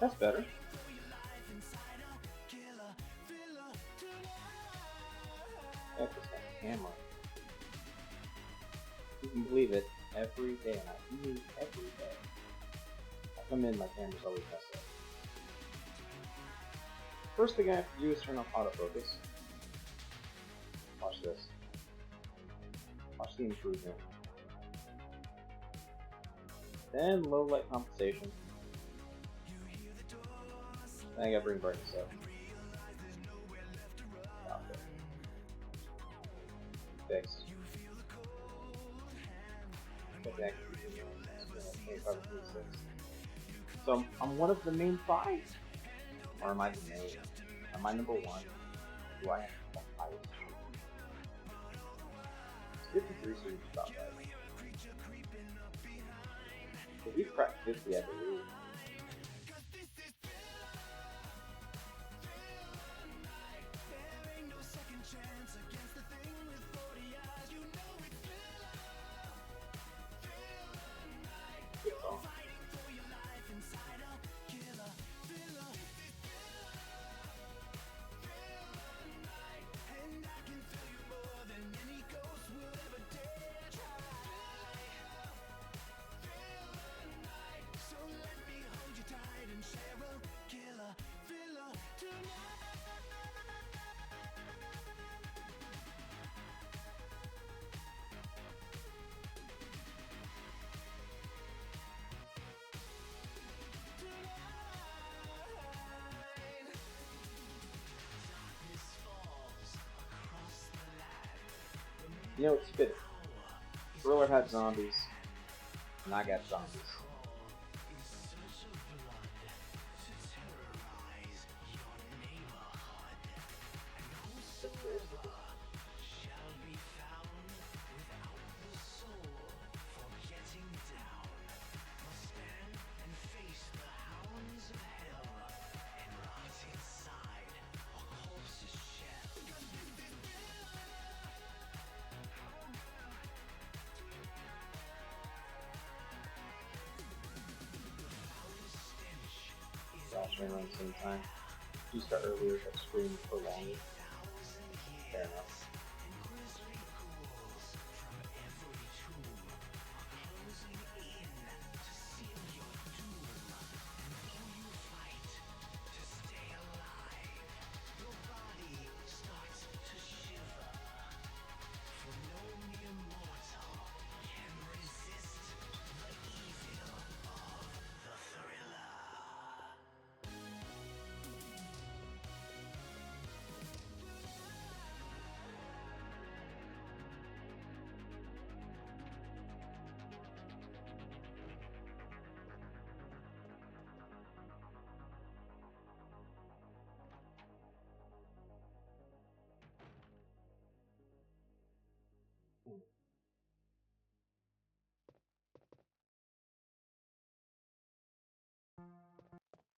That's better. That's just like a camera. You can believe it every day, and I mean every day. I come in, my camera's always messed up. First thing I have to do is turn off autofocus. Watch this. Watch the improvement. Then low light compensation. Then I gotta bring brightness up. Stop it. Fixed. So I'm one of the main five? Or am I the main? Am I number one? Do I have the highest? 53 seems about right. If we crack 50, I believe. You know, it's fitting. Thriller had zombies, and I got zombies. Ran around the same time. You start earlier, but scream for longer. Fair enough.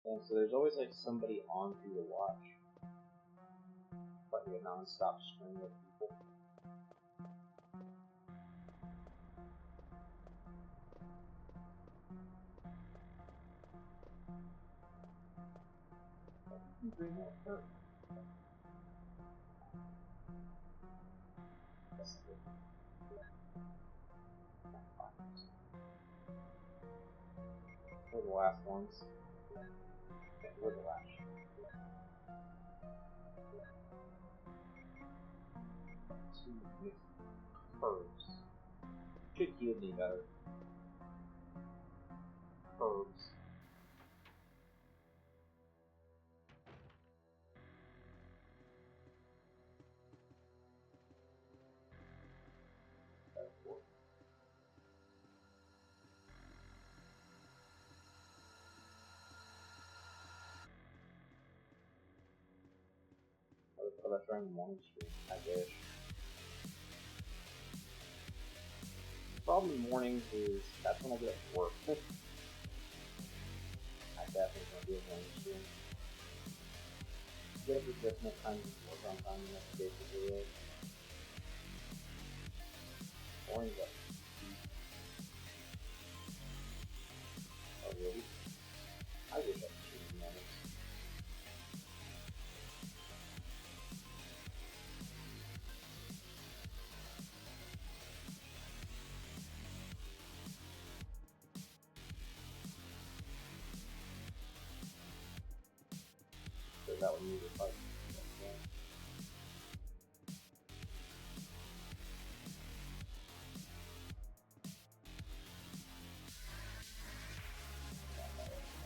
And so there's always like somebody on for you to watch. But you're a non-stop string of people. Bring that hurt. We're the last ones. Yeah, we're the last. Two mixed curves. Should heal me better. Curves. But I try in the morning stream, I wish. The problem in the mornings is that's when I get up to work. I definitely want to do a morning stream. Get up with just enough time to work on time, and that's basically it. Mornings up. Oh, really? I wish I could stream that when you were like, yeah.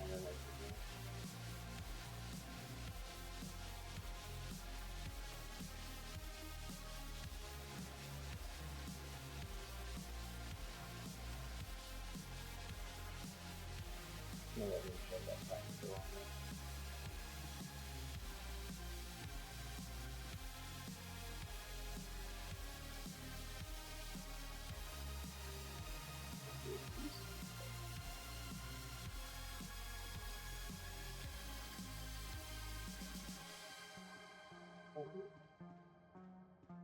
And then like, no, I didn't show that time to go on there.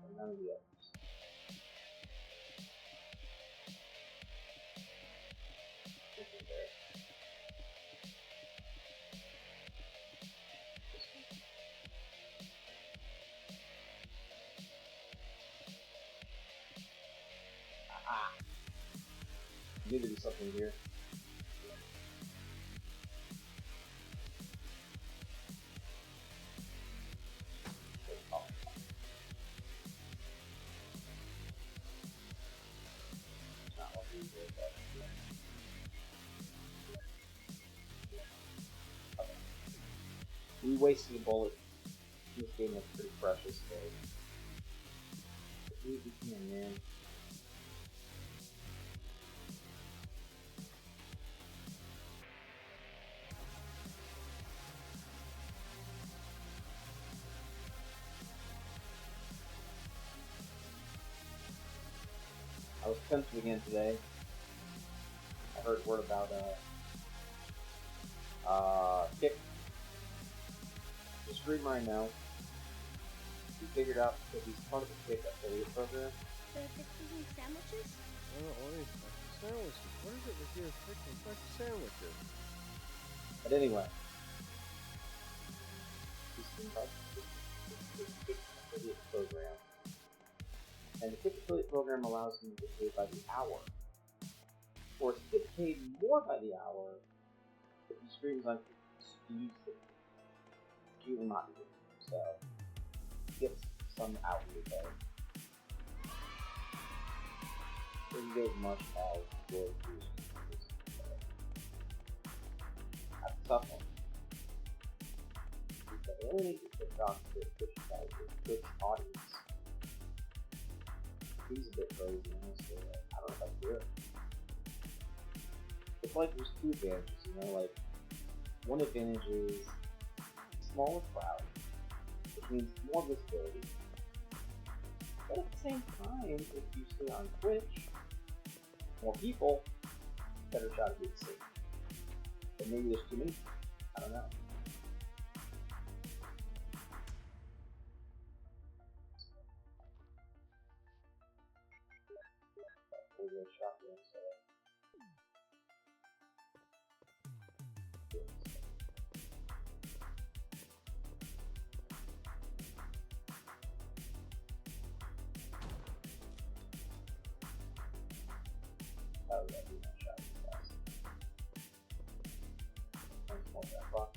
And none of the others. Nothing there. Ah! Knew there was something here. Oh. Not what we did, but yeah. Okay. We wasted a bullet. This game was pretty precious, so we can, man. I was tempted again today. I heard word about Kick. The streamer I know, he figured out that he's part of the Kick affiliate program. The freaking sandwiches? I don't want any fucking sandwiches. What is it with your freaking fucking sandwiches? But anyway, he's part of the Kick affiliate program. And the Kick affiliate program allows him to get paid by the hour. Or to get paid more by the hour if he streams on Tuesday. He will not be doing it, so he gets some hourly pay. Doesn't get as much as World Cruise. That's a tough one. Because they only need to put down to the Twitch audience. He's a bit crazy, honestly. I don't know if I can do it. It's like there's two advantages, you know, like one advantage is smaller crowd, which means more visibility. But at the same time, if you stay on Twitch, more people, better shot of being seen. But maybe there's too many. I don't know. Maybe a shotgun, so. Oh, yeah, do that shot, guys. Don't smoke that fuck.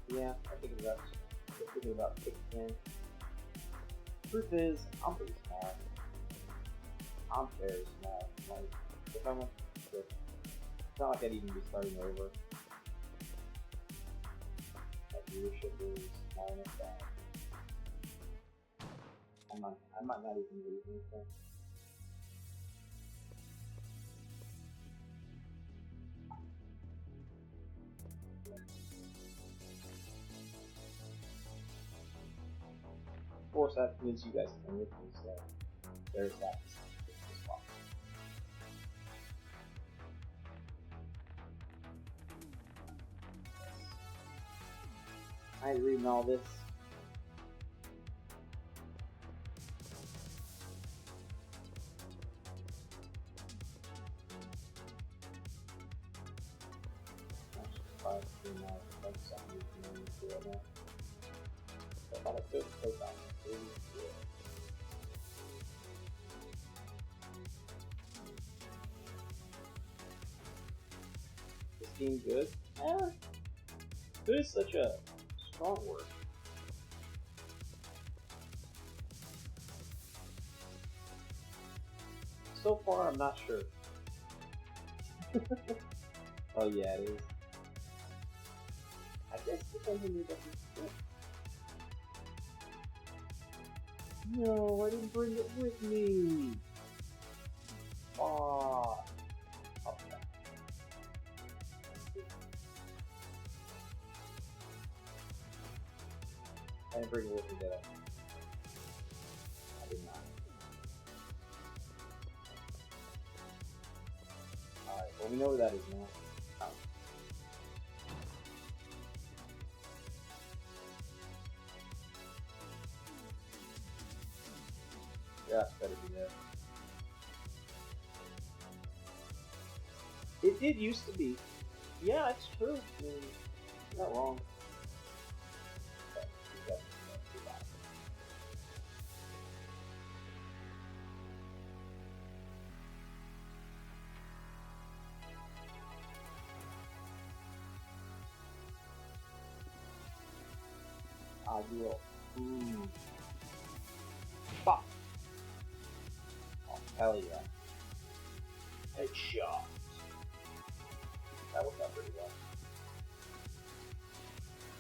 Yeah, I think about 6'10". Truth is, I'm pretty small. I'm very small. Like, if I went to it's not like I'd even be starting over. Like, leadership is small enough that I might not even lose anything. Of course, that means you guys can with me, so there's that. I ain't reading all this. Team good? Eh, good is such a strong word. So far, I'm not sure. Oh yeah, it is. I guess depends on your definition. No, I didn't bring it with me. Ah, okay. I didn't bring it with me, did I? I did not. Alright, well we know where that is now. Oh. Yeah, that's better be there. It did used to be. Yeah, it's true. I mean, you're not wrong. Okay, you definitely don't do that. Ah, you will. Fuck! Oh, hell yeah. Headshot. That worked out pretty well.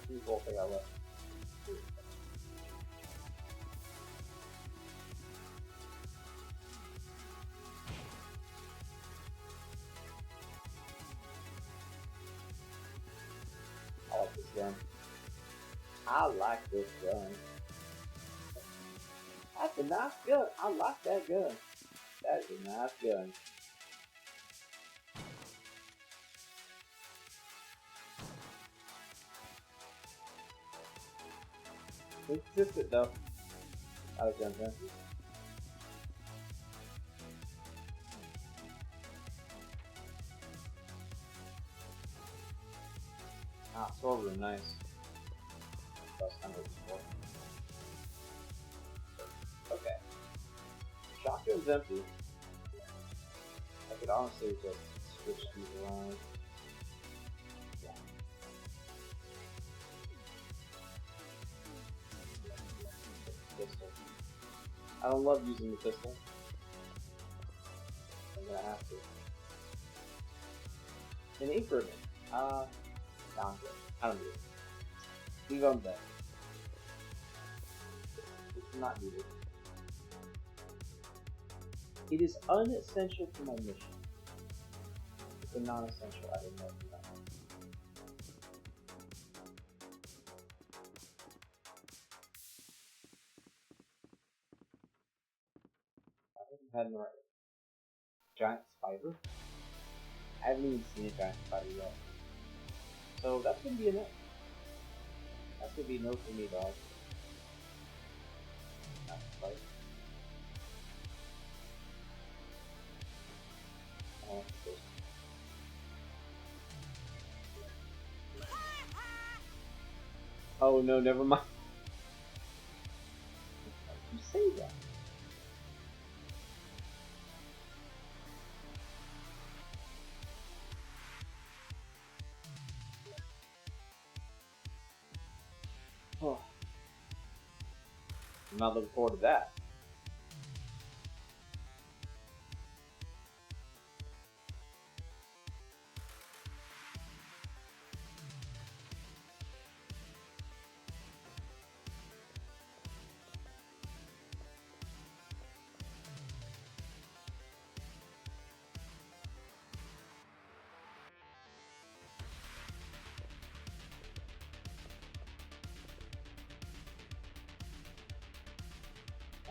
Here's the whole thing I left. I like this gun. I like this gun. That's a nice gun. I like that gun. That is a nice gun. Consistent though. I like gun fences. Ah, sword room, nice. That's kind of what it's for. Okay. Shotgun's empty. I could honestly just switch these around. Yeah. Pistol. I don't love using the pistol. I'm gonna have to. An improvement. No, I'm good. I don't need it. Leave on that. It's not needed. It is unessential to my mission. It's a non-essential. I didn't know that. I haven't had the right giant spider. I haven't even seen a giant spider yet. So that's gonna be a no. That's gonna be a no for me, dog. Giant spider. I want this. Oh no, never mind. You say that. Oh. I'm not looking forward to that.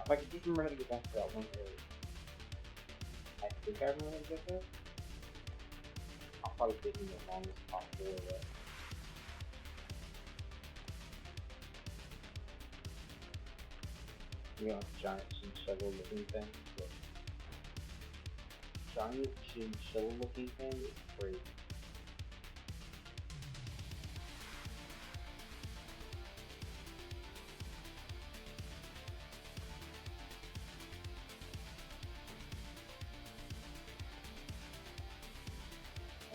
If I could just remember how to get back to that one area. I think I remember how to get there. I'll probably take me as long as possible away. You know, giant chinchilla looking thing. Look. Giant chinchilla looking thing is crazy.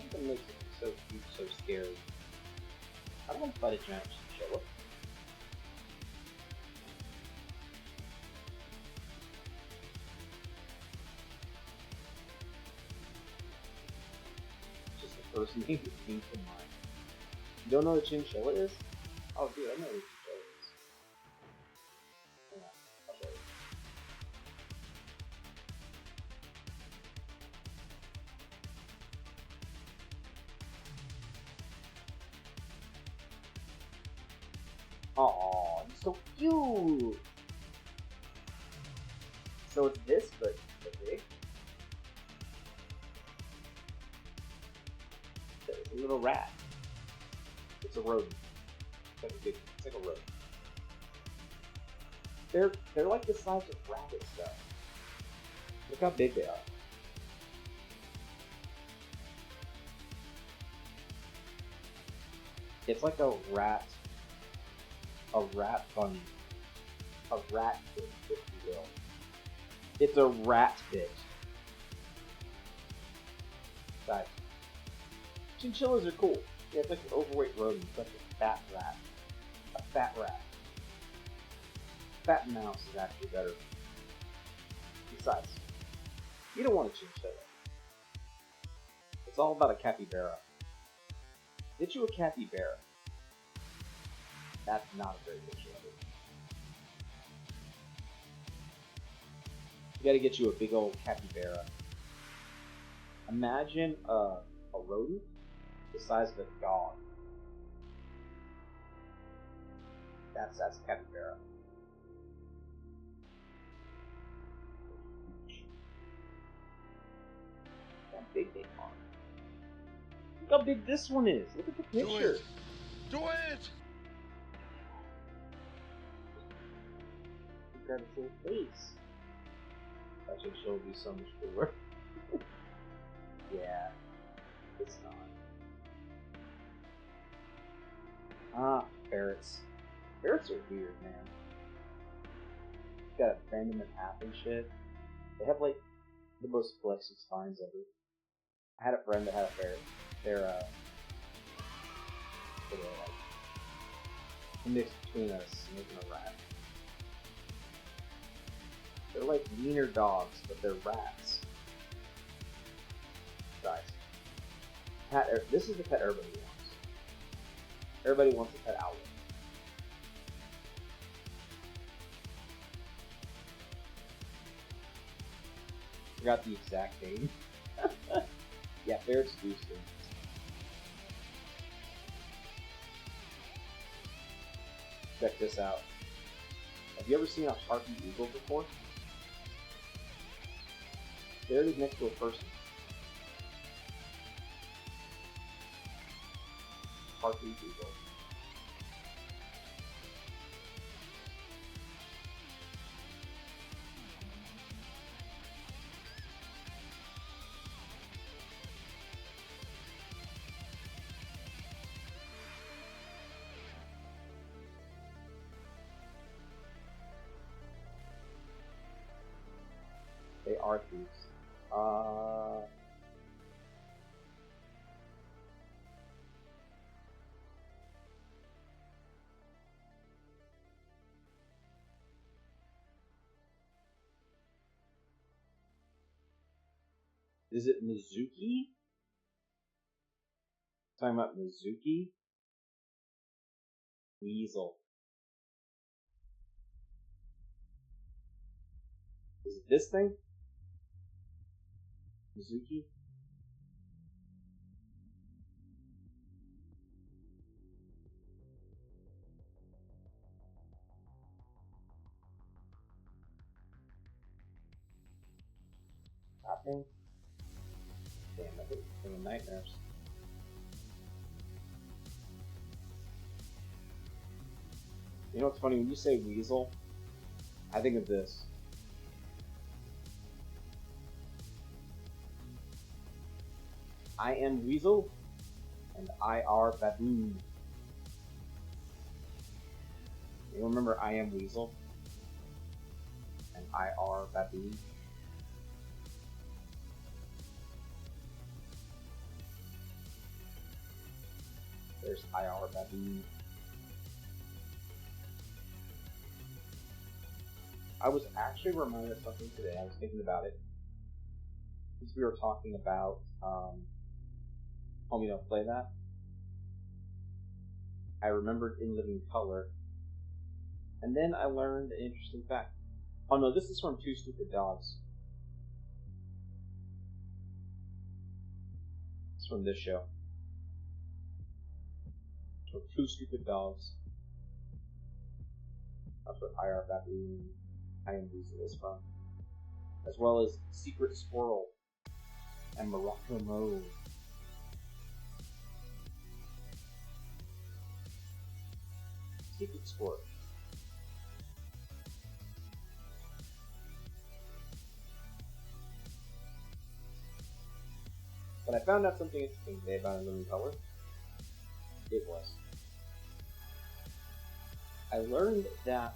I'm gonna make it So cute, so scary. I don't want to fight a giant chinchilla. Just the first name that came to mind. You don't know what a chinchilla is? Oh, dude, I know what a chinchilla is. Hang on, I'll show you. Aw, he's so cute! So it's this, but big. It's a little rat. It's a rodent. It's like a rodent. They're like the size of rabbits, though. Look how big they are. It's like a rat bunny. A rat fish, if you will. It's a rat fish. Guys, chinchillas are cool. Yeah, it's like an overweight rodent. It's like a fat rat. A fat rat. Fat mouse is actually better. Besides, you don't want a chinchilla. It's all about a capybara. Get you a capybara. That's not a very good show. You gotta get you a big old capybara. Imagine a rodent the size of a dog. That's a capybara. Look how big they are. Look how big this one is. Look at the picture. Do it! Look at its little face. That should show you so much cooler. Yeah, it's not. Ah, ferrets. Ferrets are weird, man. Got a random and half and shit. They have like the most flexy spines ever. I had a friend that had a ferret. They're like a mix between a snake and a rat. They're like wiener dogs, but they're rats. Guys, this is the pet everybody wants. Everybody wants a pet owl. Forgot the exact name. Yeah, ferrets do stink. Check this out. Have you ever seen a harpy eagle before? There it is next to a person. Harpy eagle. They are thieves. Is it Mizuki? Talking about Mizuki? Weasel. Is it this thing? Mizuki? That thing? Damn, that thing's bringing nightmares. You know what's funny? When you say weasel, I think of this. I am Weasel, and I are Baboon. You remember I am Weasel? And I are Baboon? There's IR Baboon. I was actually reminded of something today. I was thinking about it. Because we were talking about, Homie Don't Play That. I remembered In Living Color. And then I learned an interesting fact. Oh no, this is from Two Stupid Dogs. It's from this show. So Two Stupid Dogs. That's what IR Baboon IMDz is from. As well as Secret Squirrel and Morocco Mode. Secret Squirrel. But I found out something interesting today about In Living Color. It was. I learned that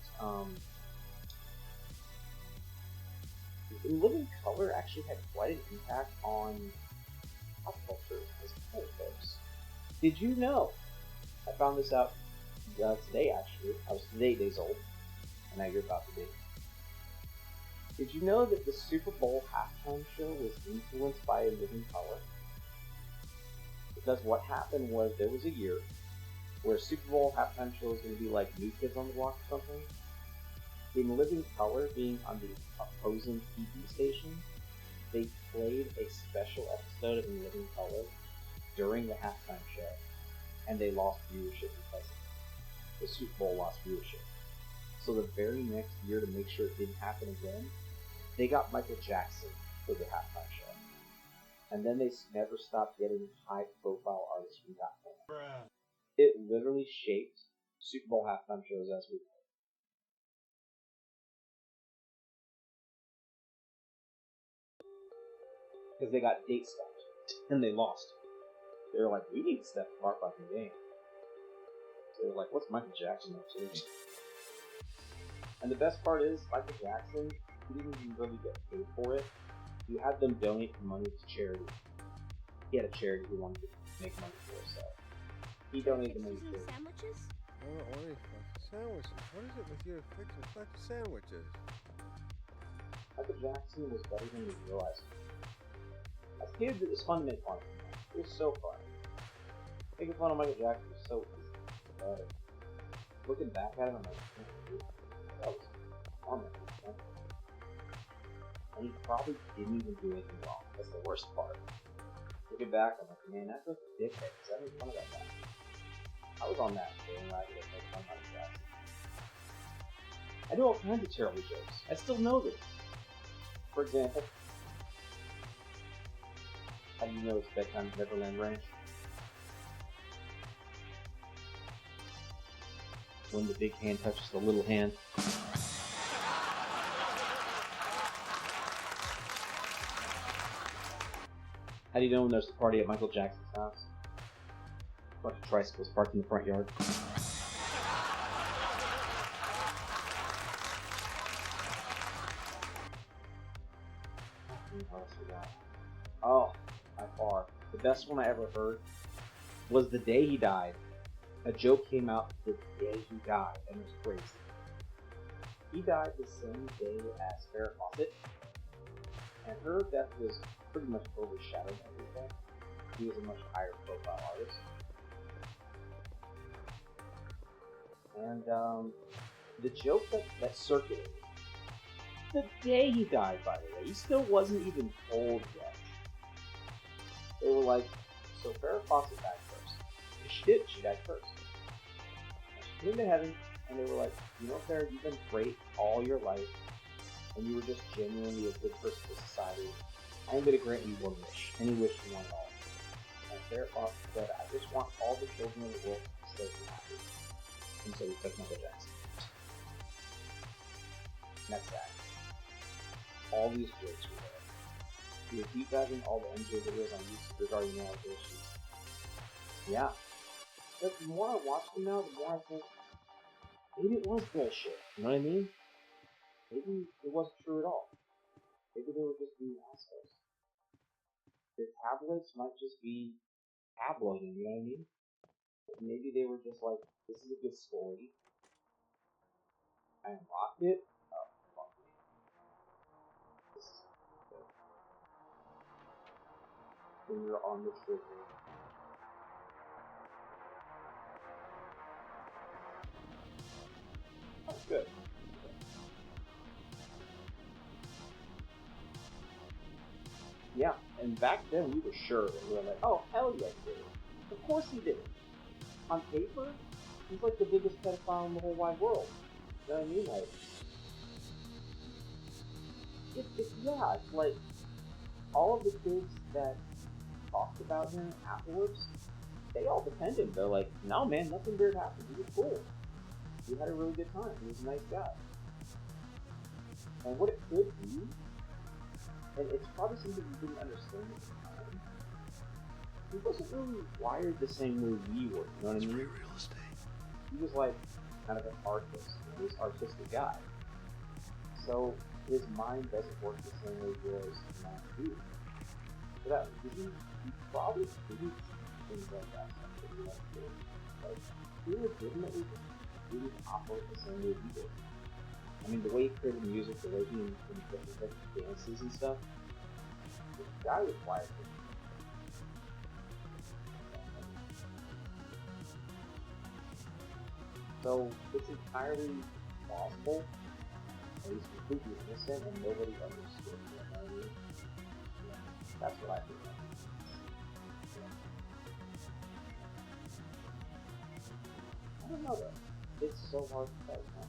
In Living Color actually had quite an impact on pop culture as a whole, folks. Did you know? I found this out today, actually. I was today days old, and now you're about to be. Did you know that the Super Bowl halftime show was influenced by In Living Color? Because what happened was there was a year where Super Bowl halftime show was going to be like New Kids on the Block or something. In Living Color, being on the opposing TV station, they played a special episode of In Living Color during the halftime show, and they lost viewership because of it. The Super Bowl lost viewership. So the very next year, to make sure it didn't happen again, they got Michael Jackson for the halftime show. And then they never stopped getting high-profile artists from that point. It literally shaped Super Bowl halftime shows as we know. Because they got date stopped, and they lost. They were like, we need to step up our fucking game. So they were like, what's Michael Jackson up to? And the best part is, Michael Jackson, he didn't even really get paid for it. He had them donate money to charity. He had a charity he wanted to make money for, so he donated the money to charity. Sandwiches? I don't want any fucking sandwiches. What is it with you fixing fucking sandwiches? Michael Jackson was better than you realized. As kids, it was fun to make fun of him. It was so fun. Making fun of Michael Jackson was so easy. But looking back at it, I'm like, that was fun. And he probably didn't even do anything wrong. That's the worst part. Looking back, I'm like, man, that's a dickhead, because I made fun of that guy. I was on that thing where I could make fun of Michael Jackson. I do all kinds of terrible jokes. I still know them. For example, how do you know it's bedtime at Neverland Ranch? When the big hand touches the little hand. How do you know when there's a party at Michael Jackson's house? A bunch of tricycles parked in the front yard. Oh, by far. The best one I ever heard was the day he died. A joke came out the day he died, and it was crazy. He died the same day as Farrah Fawcett, and her death was pretty much overshadowed everything. He was a much higher profile artist. And the joke that circulated, the day he died, by the way, he still wasn't even old yet. They were like, so Farrah Fawcett died first. And she did, she died first. And she came to heaven, and they were like, you know, Farrah, you've been great all your life, and you were just genuinely a good person for society. I'm going to grant you one wish. Any wish you want at all. And Farrah Fawcett said, I just want all the children in the world to stay happy. And so we took Michael Jackson. And that's that. All these jokes were there. We were deep diving all the MJ videos on YouTube regarding the allegations. Yeah. But the more I watch them now, the more I think, maybe it was bullshit. You know what I mean? Maybe it wasn't true at all. Maybe they were just being assholes. The tabloids might just be tabloiding, you know what I mean? Maybe they were just like, this is a good story. I unlocked it. Oh, fuck me. This is good. Finger on the trigger. Oh, good. Yeah, and back then we were sure. We were like, oh, hell yeah, he did it. Of course he did it. On paper, he's like the biggest pedophile in the whole wide world. You know what I mean? Like, yeah, it's like, all of the kids that talked about him afterwards, they all defend him. They're like, no man, nothing weird happened. He was cool. We had a really good time. He was a nice guy. And what it could be, and it's probably something we didn't understand at the time, he wasn't really wired the same way we were, you know what I mean? Real estate. He was like kind of an artist. He was an artistic guy. So his mind doesn't work the same way yours and mine do. For that reason, he probably didn't things like that stuff that we like to do. Like, he legitimately just didn't operate the same way we did. I mean, the way he created music, the way he interpreted dances and stuff, the guy was wired for it. So it's entirely plausible, at least completely innocent, and nobody understood it. You know what I mean? Yeah, that's what I think. I don't know though. It's so hard to tell now.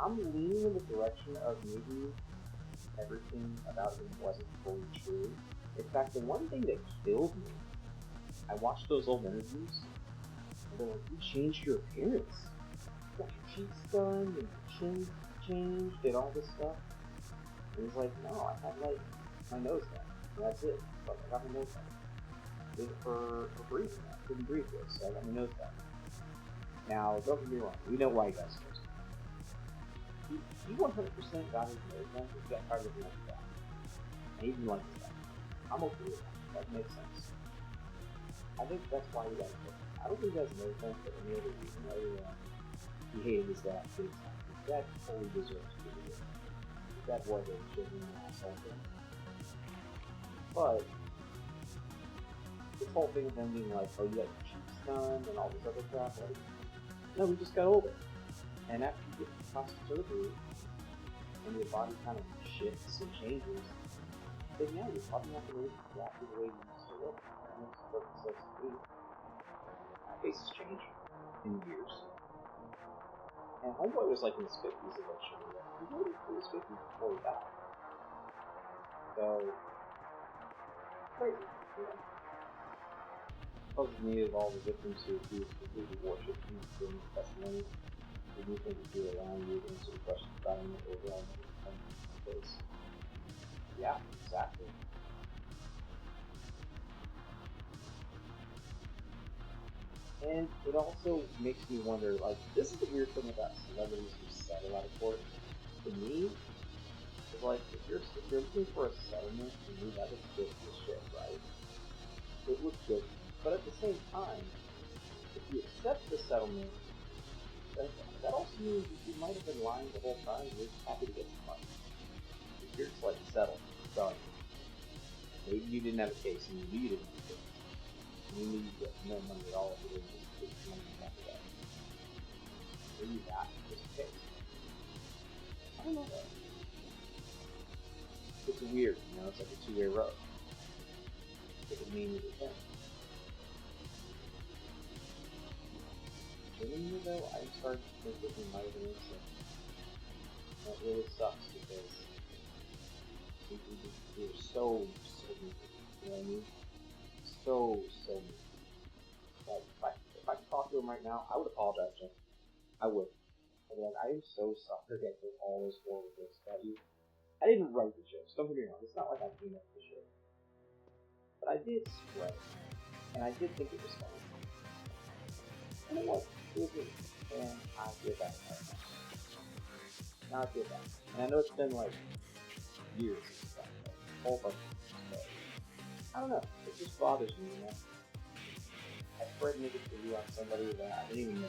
I'm leaning in the direction of maybe everything about him wasn't fully true. In fact, the one thing that killed me, I watched those old interviews, and they're like, you changed your appearance. You got your cheeks done, and your chin changed, and all this stuff. And he's like, no, I had like my nose done, and that's it. But I got my nose done. Did it for breathing. I couldn't breathe good, so I got my nose done. Now, don't get me wrong, we know why he got his nose done. He 100% got his nose done, he got tired of looking back. And he didn't like his back. I'm okay with that. That makes sense. I think that's why he got it. I don't think he got his nose done for any other reason other than he hated his dad big time. His dad totally deserves to be here. His dad was a chicken asshole thing. But this whole thing of him being like, oh, you got your cheeks done and all this other crap, like, no, we just got older. And after you get plastic surgery and your body kind of shifts and changes, then yeah, you're probably not going to look exactly the way you used to look. That makes perfect sense to me. My face has changed in years. And Homeboy was like in his 50s eventually. He made it to his 50s before he died. So, crazy, you know? Puzzles me of all the victims who was completely worshipped him during his testimony. If you think if you're around, you would answer the questions about him overall. Because, yeah, exactly. And it also makes me wonder, like, this is the weird thing about celebrities who settle out of court. To me, it's like, if you're looking for a settlement, to me, that looks good as shit, right? It looks good. But at the same time, if you accept the settlement, that also means that you might have been lying the whole time. You're just happy to get some money. If you're just like settled, done. Maybe you didn't have a case and you knew you didn't have a case. You knew you get no money at all if you didn't just take money after that. Maybe that was the case. I don't know though. It's weird, you know, it's like a two-way road. It could mean either thing. Genuinely though, I'm starting to think that he might have been innocent. That really sucks because we were so mean. You know what I mean? So mean. Like, if I could talk to him right now, I would apologize to him. I would. I'd be like, I am so sorry that there's all this horrible things about you. I didn't write the jokes, don't get me wrong. It's not like I came up with the shit. But I did spread it. And I did think it was funny. And it was. It was good. And I feel bad right now. Now I feel bad. And I know it's been like years and stuff. Like, a whole bunch of stuff. I don't know. It just bothers me, you know? afraid to make a review on somebody that I didn't even know,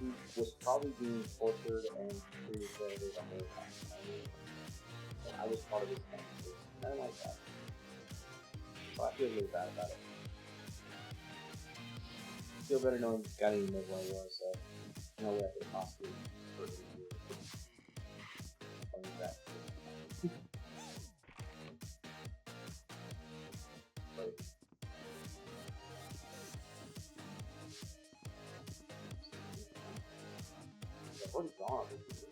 who was probably being tortured and treated fairly the whole time. And I was part of his family. I don't like that. So I feel really bad about it. I feel better knowing God even knows what I was, so no way I could possibly hurt him. That. Like, what is wrong with you?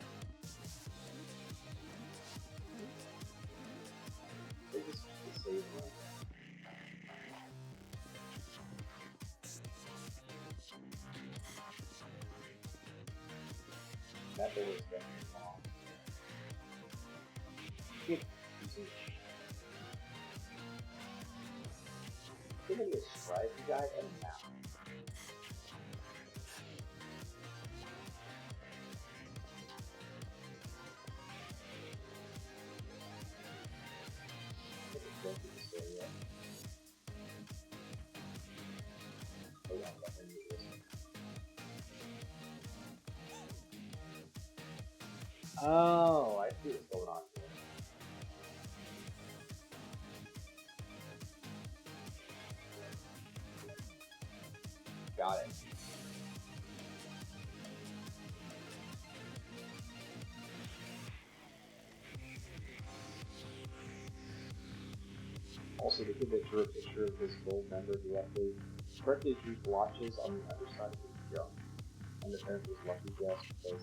They just save me. That door is definitely wrong. Keep using too many strive guys and now. Oh, I see what's going on here. Got it. Also, the kid that drew a picture of his gold member correctly drew blotches on the underside of his junk. And the parent was lucky guess because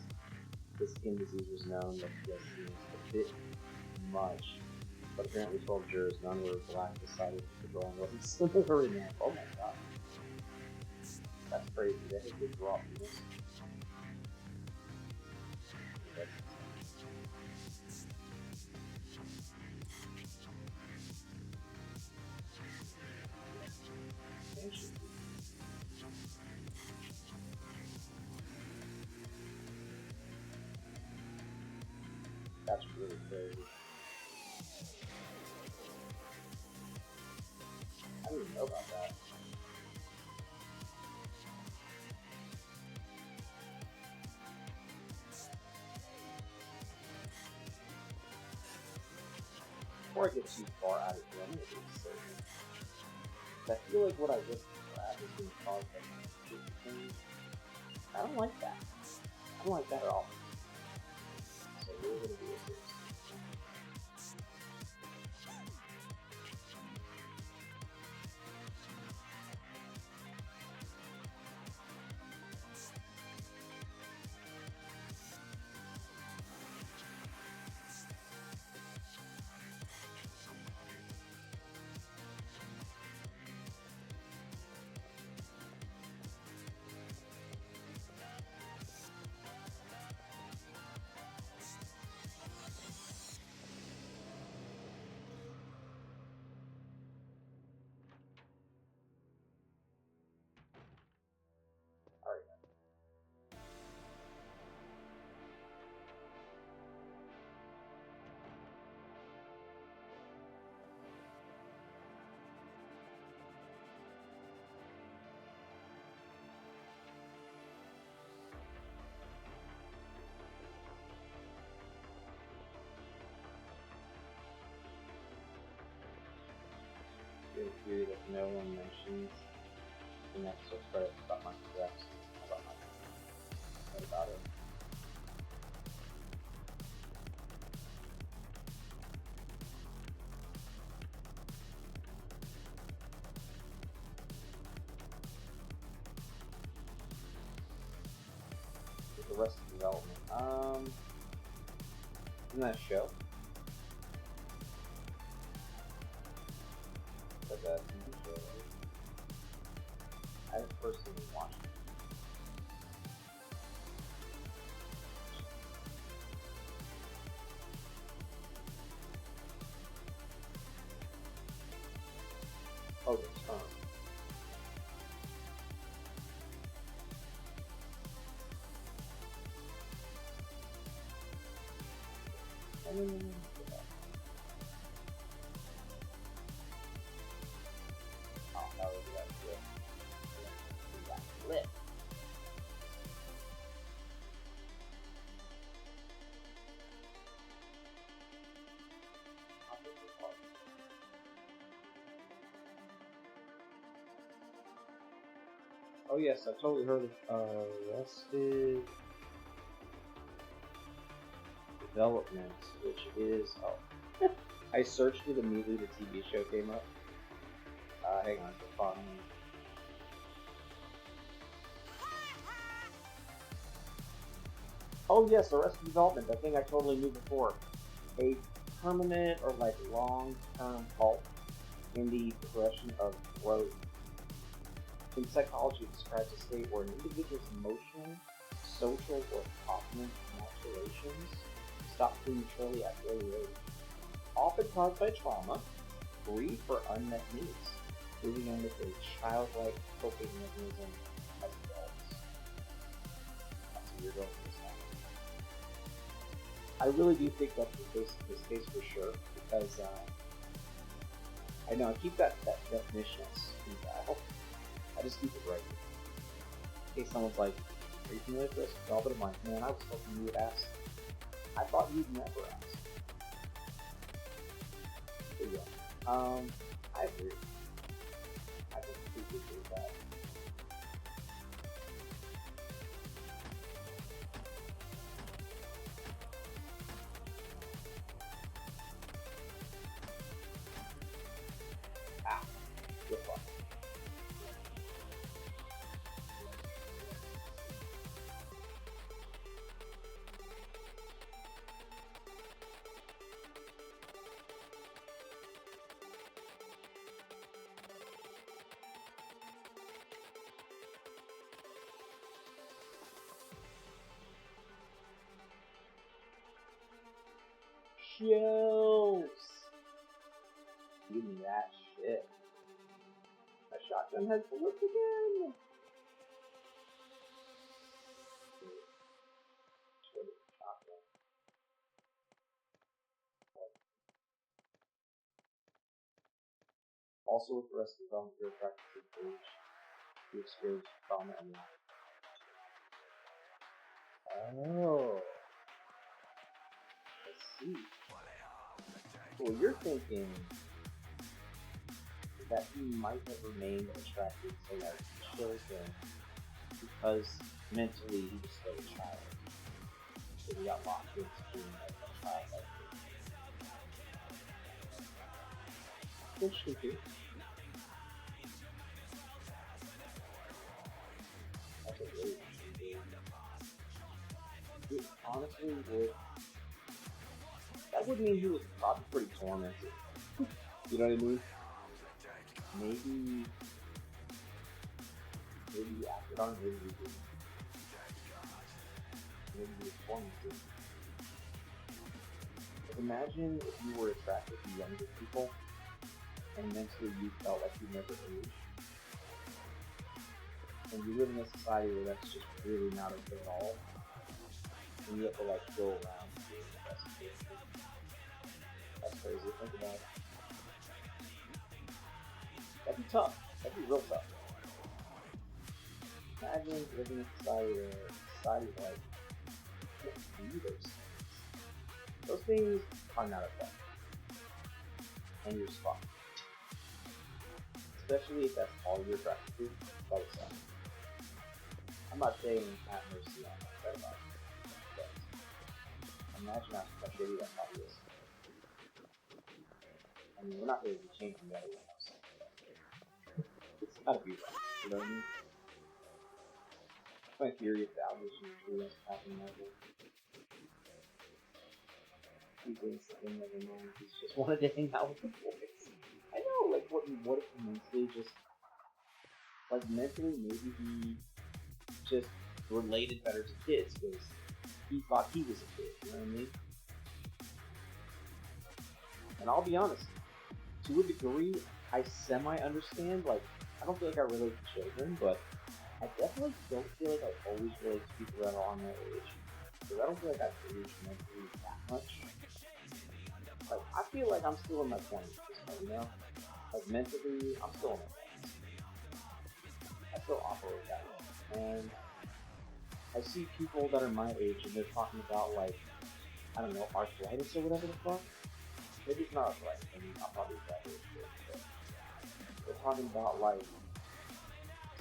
the skin disease was known that he has seen a bit much. But apparently 12 jurors, none were black, decided that the drawing wasn't similar enough. Oh my god. That's crazy. They had a good draw for this. That's really crazy. I didn't even know about that. Before I get too far out of here, I'm going to do a statement. I feel like what I just grabbed is being caused by things. I don't like that. I don't like that at all. So we're going to do a statement. Theory that no one mentions the next credit about my reps. What about it? With the rest of the development. Isn't that a show? Like a TV show, right? I haven't personally watched it. Oh, the term. Oh, that would be that good. Oh yes, I totally heard of Arrested Development, which is I searched it immediately. The TV show came up. Hang on, it's on. Oh yes, Arrested Development. That thing I totally knew before. A permanent or like long-term halt in the progression of growth. In psychology, it describes a state where an individual's emotional, social, or cognitive maturations stop prematurely at early age, often caused by trauma, grief, or unmet needs, leaving them with a childlike coping mechanism as adults. That's what you're going for this now. I really do think that's the case in this case for sure, because I know I keep that definition as eval. I just keep it right here. In case someone's like, are you familiar with this? No, but I'm like, man, I was hoping you would ask. I thought you'd never ask. But yeah, I agree. I completely agree with that. Ah, good luck. Shells! Give me that shit. My shotgun has bullets again! Also, with the rest of the film, you're practically age. You experience trauma and life. Oh. Let's see. Well, you're thinking that he might have remained attracted to like children because mentally he was still a child. So he got locked into being like a child like this. Interesting too. That's a really interesting thing. It honestly would. That would mean he was probably pretty tormented. You know what I mean? Maybe he acted on his reason. Maybe he was tormented. But imagine if you were attracted to younger people and mentally you felt like you never aged. And you live in a society where that's just really not okay at all. And you have to like go around doing the best you can. That's crazy. Think about it. That'd be tough. That'd be real tough. Imagine living in a society where society's like, you can't do those things. Those things are not okay. And you're stuck. Especially if that's all you're attracted to, that would suck. I'm not saying have mercy on that about it, but imagine how shitty that probably is. I mean, we're not going to be changing that everyone else. It's gotta be right, you know what I mean? My theory of values usually what's happening over. He thinks that he'll never know. He just wanted to hang out with the boys. I know, like, what if mentally just, like, mentally maybe he just related better to kids because he thought he was a kid, you know what I mean? And I'll be honest, to a degree, I semi-understand, like, I don't feel like I relate to children, but I definitely don't feel like I always relate to people that are on their age. Because I don't feel like I've aged mentally that much. Like, I feel like I'm still in my 20s, you know? Like, mentally, I'm still in my 20s. I still operate that way. And I see people that are my age and they're talking about, like, I don't know, arthritis or whatever the fuck. Maybe it's not arthritis, I mean, I'll probably exaggerate it, but they're talking about, like,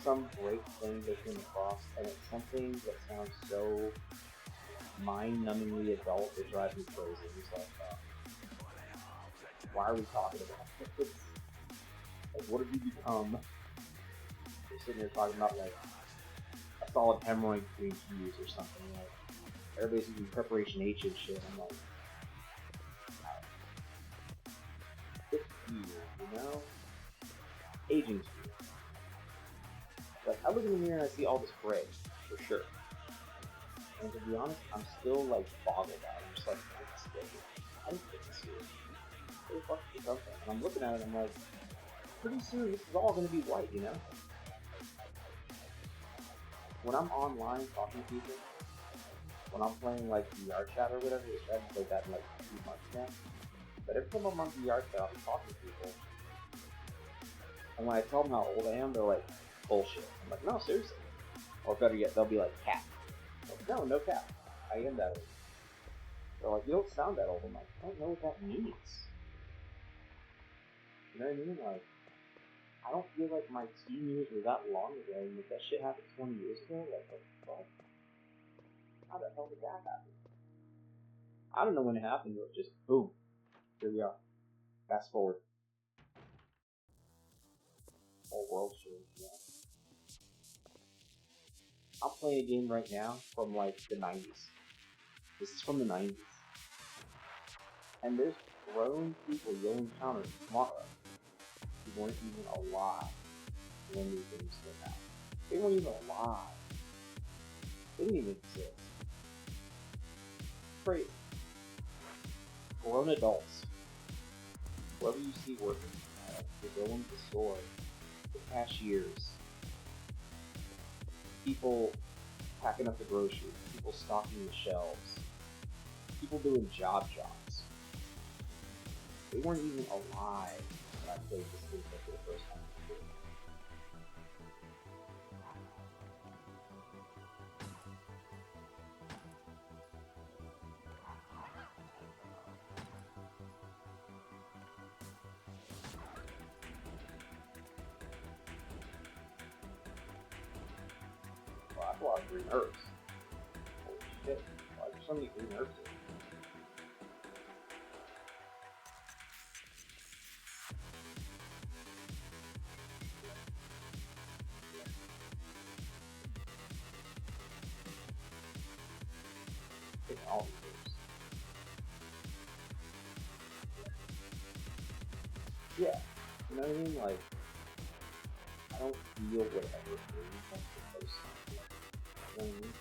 some great thing they came across, and it's something that sounds so mind-numbingly adult that drives me crazy. It's like, why are we talking about this? Like, what have you become? We're sitting here talking about, like, a solid hemorrhoid green cheese or something. Like, everybody's using Preparation H and shit. I'm like, it's weird, you know? Aging's weird. Like, I look in the mirror and I see all this gray, for sure. And to be honest, I'm still, like, boggled out. I'm just like, what's this? I didn't think this here. What the fuck is something? And I'm looking at it and I'm like, pretty soon this is all gonna be white, you know? When I'm online talking to people, when I'm playing, like, VR chat or whatever, which I haven't played that in, like, 2 months now, but every time I'm on VR chat, I'm talking to people, and when I tell them how old I am, they're like, bullshit. I'm like, no, seriously. Or better yet, they'll be like, cap. Like, no, no cap. I am that old. They're like, you don't sound that old. I'm like, I don't know what that means. You know what I mean? Like, I don't feel like my teen years were that long ago, and if that shit happened 20 years ago, like, what the fuck? How the hell did that happen? I don't know when it happened, but just boom. Here we are. Fast forward. Whole world's changed, you know? I'm playing a game right now from, like, the 90s. This is from the 90s. And there's grown people you'll encounter tomorrow who weren't even alive when these games came out. They weren't even alive. They didn't even exist. Crazy. Grown adults. Whoever you see working, the going to the store, the cashiers, people packing up the groceries, people stocking the shelves, people doing jobs. They weren't even alive when I played this game for the first time. Well, that's a lot of green herbs. Holy shit. Why are there so many green herbs here? Taking all these herbs. Yeah. You know what I mean? Like, I don't feel whatever feelings I'm supposed to. You know what I mean?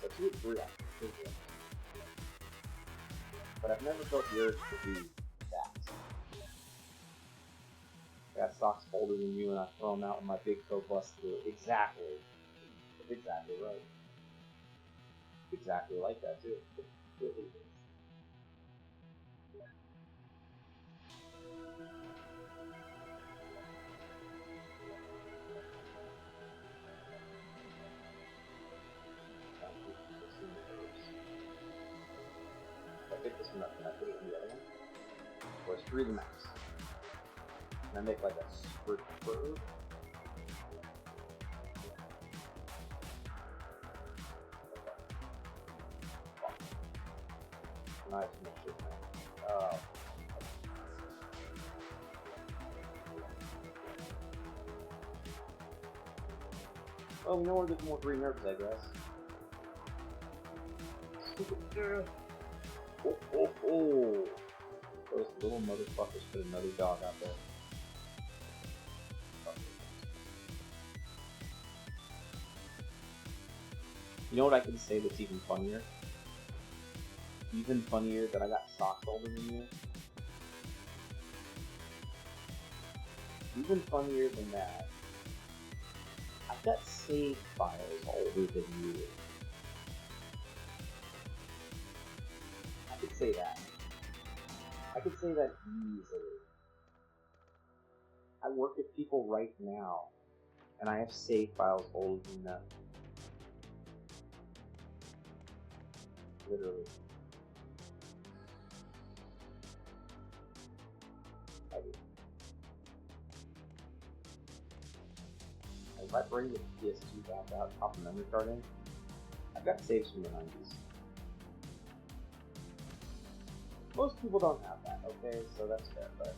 So 2 or 3 actually. But I've never felt the urge to do that. I got socks older than you and I throw them out and my big toe busts through. Exactly. That's exactly right. Exactly like that too. It really is. If I pick this one up, can I put it in the other one? Or it's 3 to max. And I make like a squirt curve. Nice, make sure. Well, we know where there's more green herbs, I guess. Stupid girl. Oh. Those little motherfuckers put another dog out there. You know what I can say that's even funnier? Even funnier that I got socks older than you? Even funnier than that, I've got save files older than you. I could say that. I could say that easily. I work with people right now, and I have save files older than them. Literally. I do. if I bring the PS2 back out, pop the memory card in, I've got saves from the 90s. Most people don't have that, okay, so that's fair, but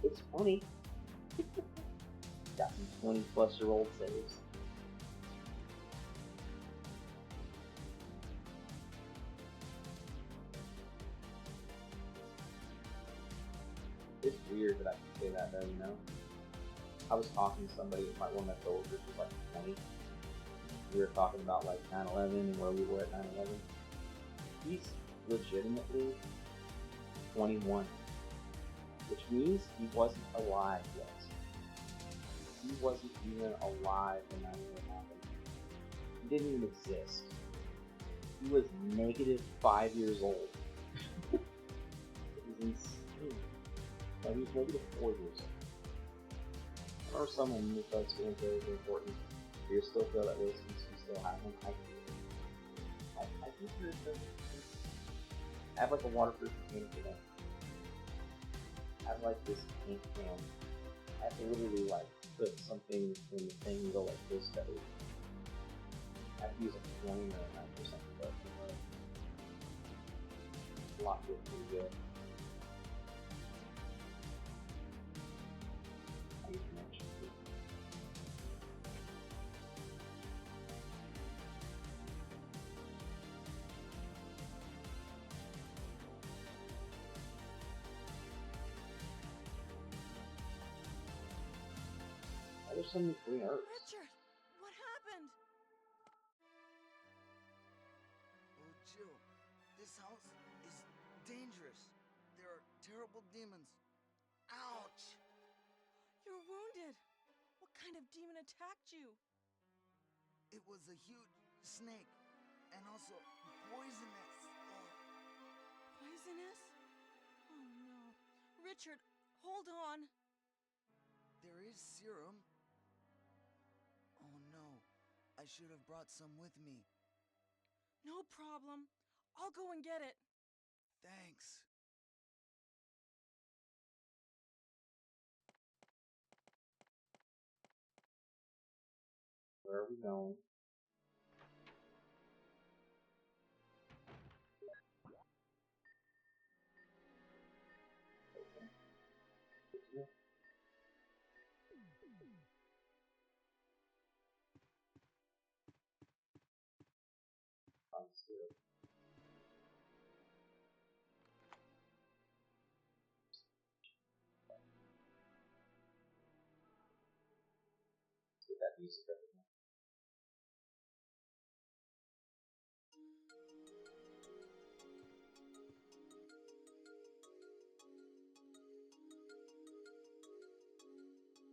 it's funny. Got some 20-plus-year-old saves. It's weird that I can say that though, you know? I was talking to somebody, one of my coworkers was like 20. We were talking about like 9/11 and where we were at 9/11. He's legitimately 21, which means he wasn't alive yet. He wasn't even alive when 9/11 happened. He didn't even exist. He was -5 years old. It was insane. No, he was -4 years old. I remember someone who thought school was very, very important. Do you still feel that way since you still have them? I think there's I have like a waterproof container for them. I have like this ink can. I have to literally like put something in the thing and go like this to open. I have to use a coin or a knife or something, but lock it pretty good. I use mention too. There's so many free herbs. Richard, what happened? Oh, Jill, this house is dangerous. There are terrible demons. Ouch! You're wounded. What kind of demon attacked you? It was a huge snake, and also poisonous. Poisonous? Oh no. Richard, hold on. There is serum. Oh no, I should have brought some with me. No problem. I'll go and get it. Thanks. Where are we going? Okay. Yeah. Let's do it. Get that music up again.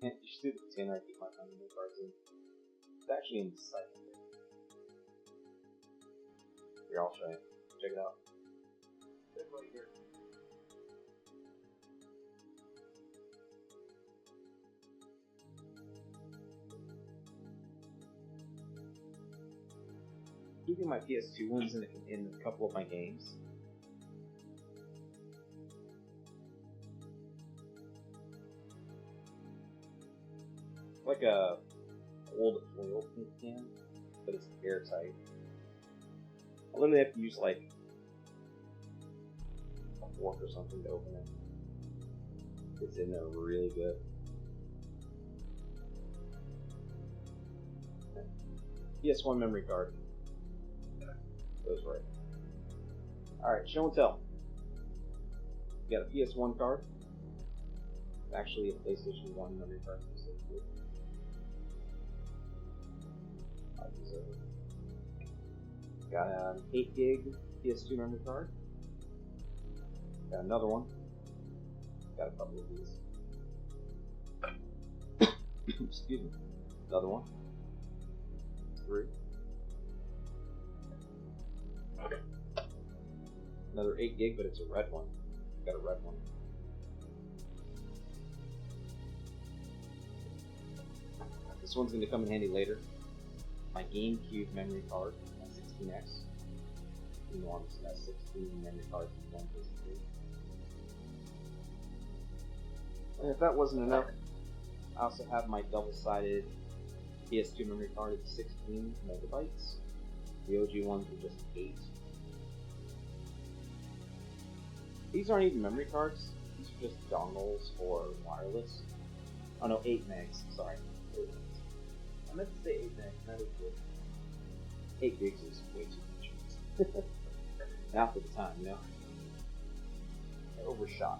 You should see the container I keep my memory cards in. It's actually in the site. Here, I'll show you. Check it out. It's right here. Keeping my PS2 ones in a couple of my games. Like a old foil paint can, but it's airtight. I literally have to use like a fork or something to open it. It's in there really good. PS1 memory card. Goes right. Alright, show and tell. You got a PS1 card. Actually, a PlayStation 1 memory card. Got an 8 gig PS2 memory card. Got another one. Got a couple of these. Excuse me. Another one. 3. Another 8 gig, but it's a red one. Got a red one. This one's going to come in handy later. My GameCube memory card, my 16X. You know, I'm just got 16 memory cards in one basically. And if that wasn't enough, I also have my double-sided PS2 memory card is 16 megabytes. The OG ones were just 8. These aren't even memory cards. These are just dongles for wireless. Oh no, 8 megs. Sorry. 8 megs. I meant to say 8 megs. That was good. 8 gigs is way too much. Now for the time, you know? I overshot.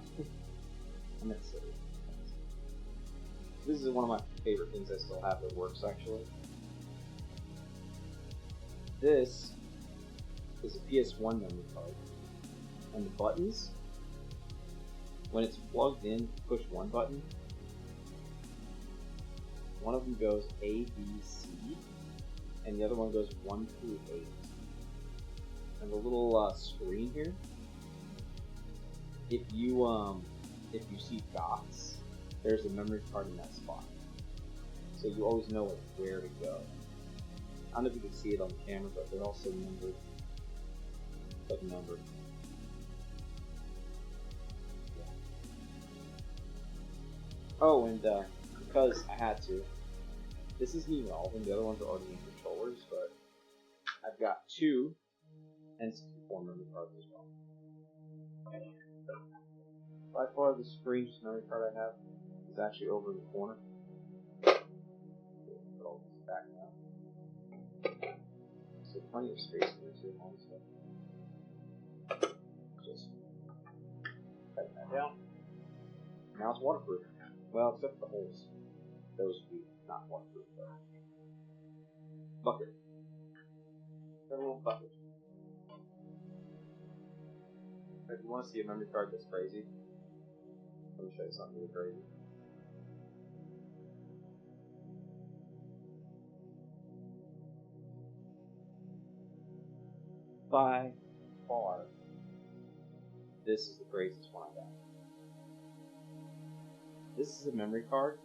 I meant to say 8 megs. This is one of my favorite things I still have that works actually. This is a PS1 memory card. And the buttons, when it's plugged in, you push one button. One of them goes A, B, C, and the other one goes 1 through 8. And the little screen here, if you see dots, there's a memory card in that spot. So you always know like where to go. I don't know if you can see it on the camera, but they're also numbered. Like numbered. Yeah. Oh, and because I had to, this isn't even all of them. The other ones are already in controllers, but I've got 2 N64 memory cards as well. By far, the strangest memory card I have is actually over in the corner. Put all this back now. So plenty of space for this here, honestly. Just cut that down. Now it's waterproof. Well, except the holes. Those would be not waterproof though. Bucket. Got a little bucket. If you want to see a memory card that's crazy, let me show you something really crazy. By far, this is the craziest one I got. This is a memory card.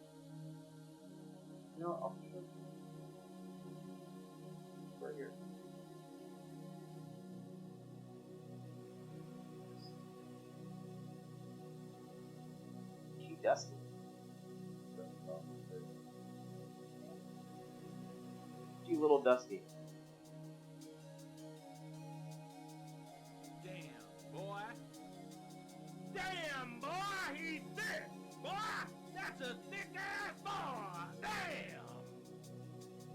You know what, I'll show you. Right here. She dusted. She little dusty. Damn, boy, he's thick! Boy, that's a thick-ass boy! Damn!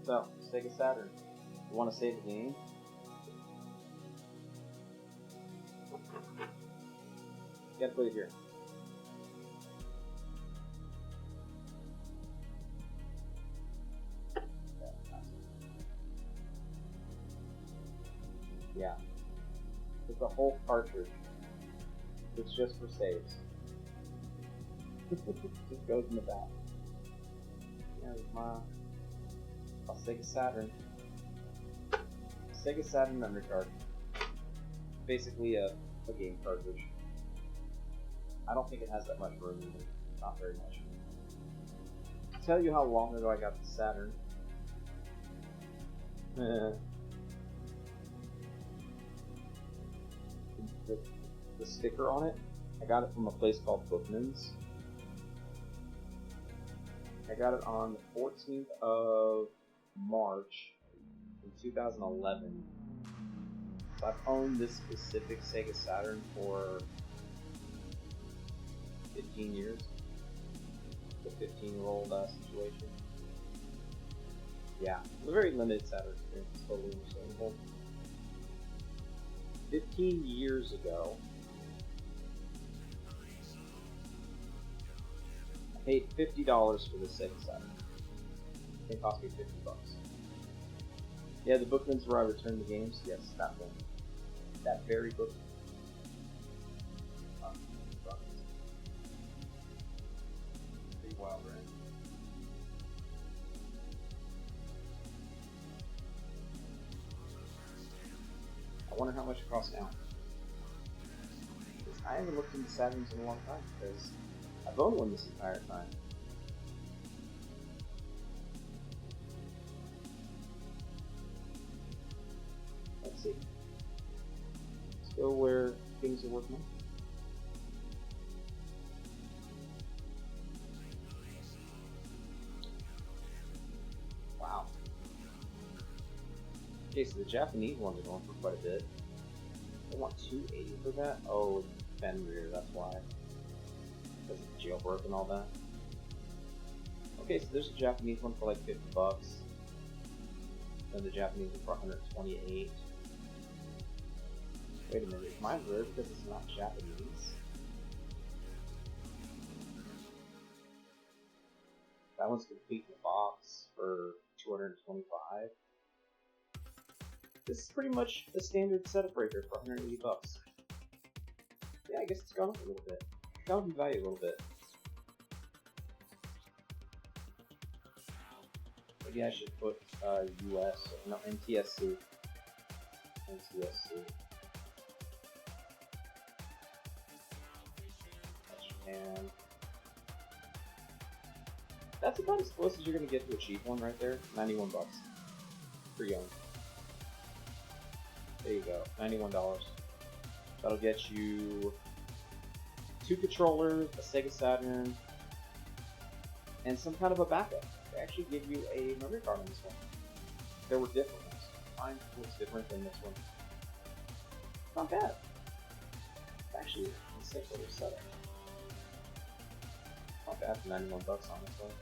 So, Sega Saturn. You want to save the game? You gotta put it here. Yeah. It's a whole cartridge. It's just for saves. Just goes in the back. There's my Sega Saturn. Sega Saturn memory card. Basically a game cartridge. I don't think it has that much room either. Not very much. To tell you how long ago I got the Saturn. The sticker on it, I got it from a place called Bookman's. I got it on the 14th of March in 2011. So I've owned this specific Sega Saturn for 15 years. The 15-year-old situation. Yeah, it was a very limited Saturn experience. It's totally understandable. 15 years ago, I paid $50 for the Sega Saturn. It cost me $50. Yeah, the Bookman's where I returned the games. Yes, that one. That very book. Pretty wild, right? I wonder how much it costs now. I haven't looked into Saturns in a long time because I've owned one this entire time. Let's see. Still where things are worth money. Wow. Okay, so the Japanese ones are going for quite a bit. They want 280 for that? Oh, Fenrir, that's why. Because of jailbreak and all that. Okay, so there's a Japanese one for like $50. Then the Japanese one for 128. Wait a minute, is mine rare because it's not Japanese? That one's complete in the box for 225. This is pretty much the standard setup breaker for 180 bucks. Yeah, I guess it's gone up a little bit. It's gone up in value a little bit. Maybe I should put US, no, NTSC. NTSC. And that's about as close as you're gonna get to a cheap one right there. 91 bucks. Pre-owned. There you go. $91. That'll get you 2 controllers, a Sega Saturn, and some kind of a backup. They actually give you a memory card on this one. There were different ones. Mine looks different than this one. Not bad. It's actually a sick little setup. Not bad for 91 bucks, honestly.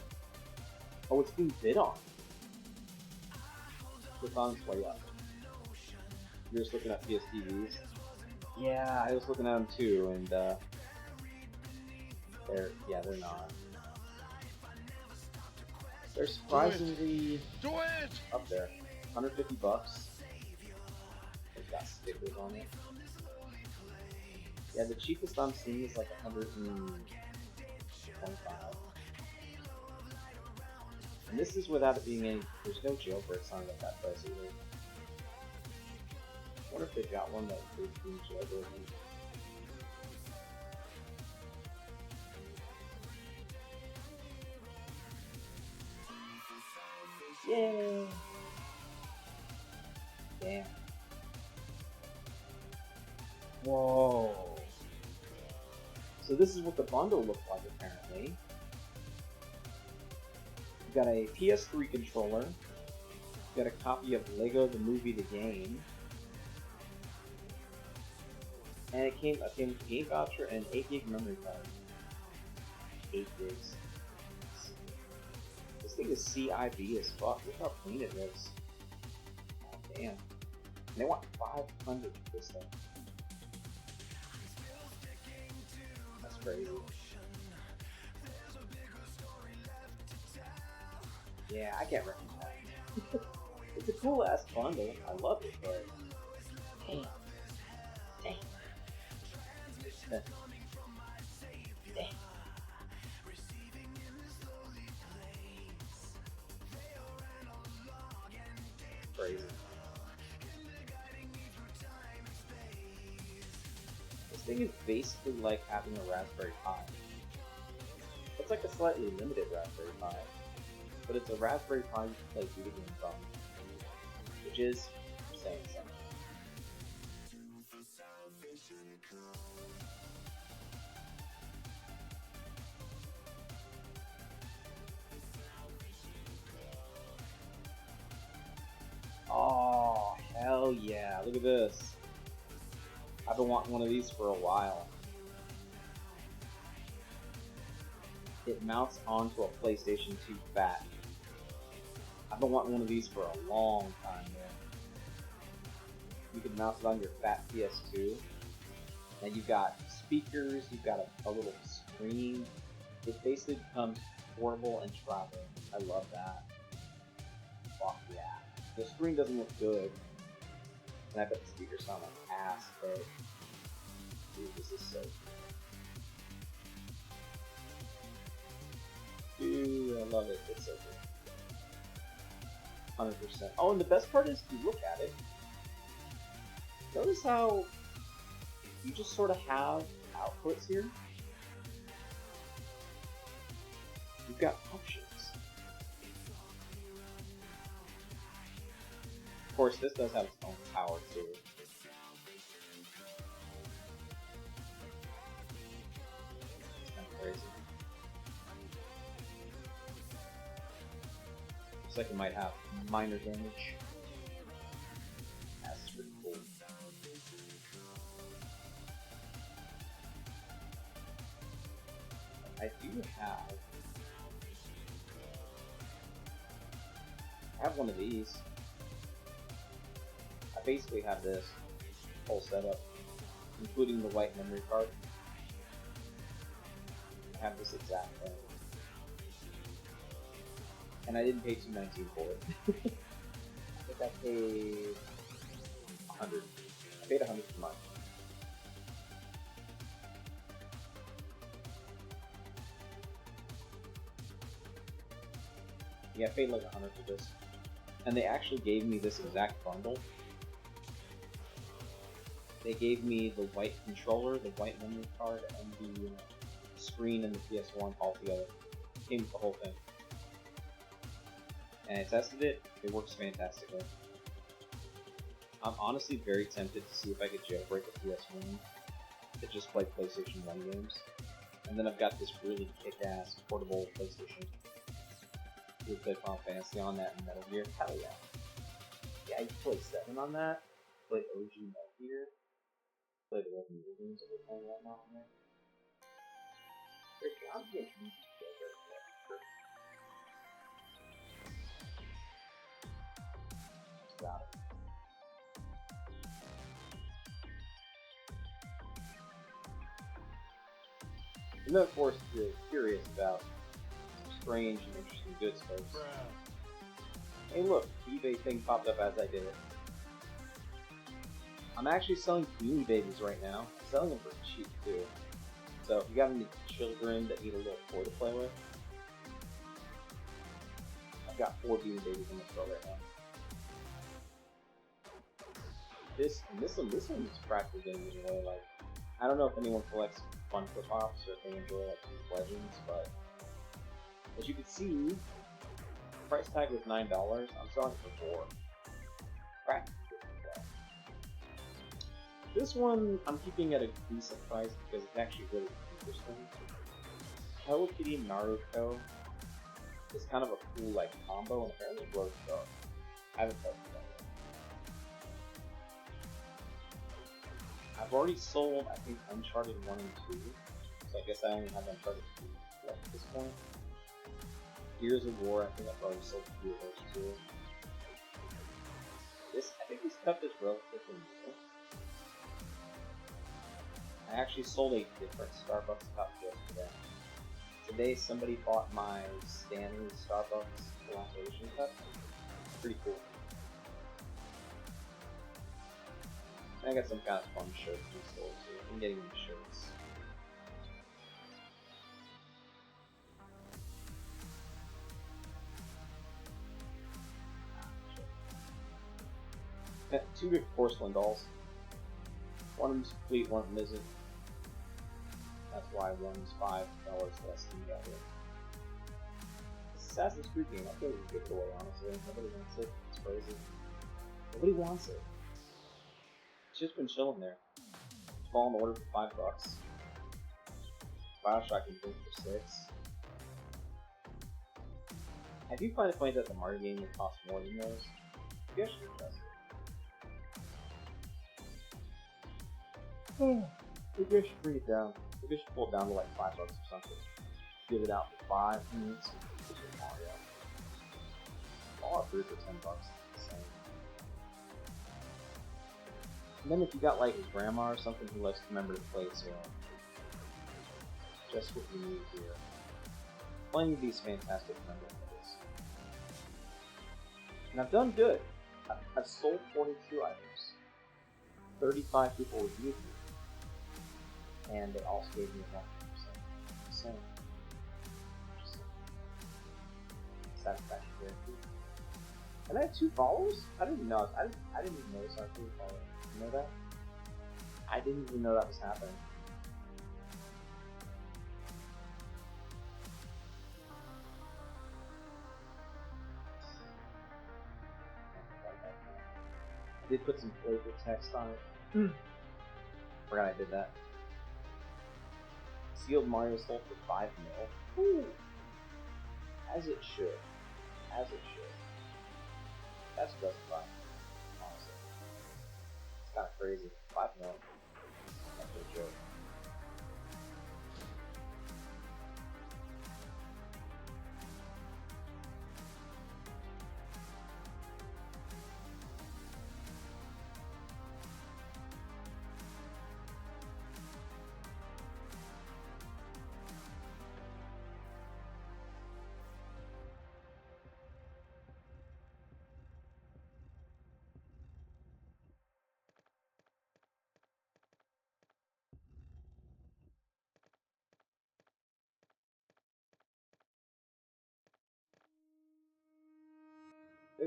Oh, it's being bid on. It's on its way up. You're just looking at PS TVs. Yeah, I was looking at them too, and they're not. They're surprisingly up there. 150 bucks. It's got stickers on it. Yeah, the cheapest I'm seeing is like 125. And this is without it being any. There's no jailbreaks on it at that price either. I wonder if they've got one that includes being jailbroken. Yay! Damn. Whoa. So this is what the bundle looked like apparently. You've got a PS3 controller. You've got a copy of Lego the Movie the Game. And it came with a game voucher and 8 gig memory card. 8 gigs. This thing is CIB as fuck. Look how clean it is. God damn. And they want 500 for this thing. That's crazy. Yeah, I can't recommend that. It's a cool ass bundle. I love it, but damn. Damn. Damn. Crazy. This thing is basically like having a Raspberry Pi. It's like a slightly limited Raspberry Pi, but it's a Raspberry Pi you can play video games on, which is saying something. Oh, hell yeah. Look at this. I've been wanting one of these for a while. It mounts onto a PlayStation 2 Fat. I've been wanting one of these for a long time, man. You can mount it on your Fat PS2. And you've got speakers, you've got a little screen. It basically becomes portable and traveling. I love that. Fuck yeah. The screen doesn't look good, and I bet the speakers sound like ass, but dude, this is so good. Dude, I love it. It's so good. 100%. Oh, and the best part is, if you look at it, notice how you just sort of have outputs here. You've got options. Of course, this does have its own power too. It's kind of crazy. Looks like it might have minor damage. I have one of these. I basically have this whole setup, including the white memory card. I have this exact thing. And I didn't pay $219 for it. I think I paid $100. I paid $100 for mine. Yeah, I paid like $100 for this. And they actually gave me this exact bundle. They gave me the white controller, the white memory card, and the screen and the PS1 all together. Came with the whole thing. And I tested it, it works fantastically. I'm honestly very tempted to see if I could jailbreak the PS1 to just play PlayStation 1 games. And then I've got this really kick-ass portable PlayStation with good Final Fantasy on that and Metal Gear. Hell yeah. Yeah, you play 7 on that, play OG Metal Gear, play the Resident Evil games that we're playing right now on there. I'm getting got it. And then, of course, if you're curious about strange and interesting goods, folks. Hey, look, the eBay thing popped up as I did it. I'm actually selling Beanie Babies right now. I'm selling them for cheap, too. So, if you got any children that need a little toy to play with, I've got 4 Beanie Babies in the store right now. This one's practically getting me away. Like, I don't know if anyone collects Funko Pops or if they enjoy like League of Legends, but as you can see, the price tag was $9. I'm selling it for $4. Practically. This one I'm keeping at a decent price because it's actually really interesting. Hello Kitty Naruto is kind of a cool like combo, and apparently it glows dark. I haven't tested that yet. I've already sold, I think, Uncharted 1 and 2, so I guess I only have Uncharted 2 left at this point. Gears of War, I think I've already sold 2 of those too. I think this cup is relatively new. I actually sold a different Starbucks cup yesterday. Today somebody bought my Stanley Starbucks collaboration cup. Pretty cool. I got some kind of fun shirts and stores too. I'm getting them shirts. Two different porcelain dolls. One of them's complete, one of them isn't. That's why one's $5 less than the other. Assassin's Creed game, I think it's a good toy, honestly. Nobody wants it. It's crazy. Nobody wants it. It's just been chilling there. Fallen Order for $5. Bioshock Infinite for $6. I do find it funny that the Mario game would cost more than those. You guys should test it. Maybe I should bring it down. Maybe I should pull it down to like $5 or something. Give it out for 5 minutes. Just with Mario. Fallout 3 for $10. It's insane. And then if you got like a grandma or something who likes to remember to play it, so just what you need here. Plenty of these fantastic memory plays. And I've done good. I've sold 42 items. 35 people reviewed me. And they also gave me a 100%. So, satisfaction guarantee. And I had 2 followers? I didn't even know. I didn't even notice I had 2 followers. You know that? I didn't even know that was happening. I did put some flavor text on it. Forgot I did that. Sealed Mario sold for $5 mil. Ooh. As it should. As it should. That's justified. Honestly. It's kind of crazy. $5 mil. That's a joke.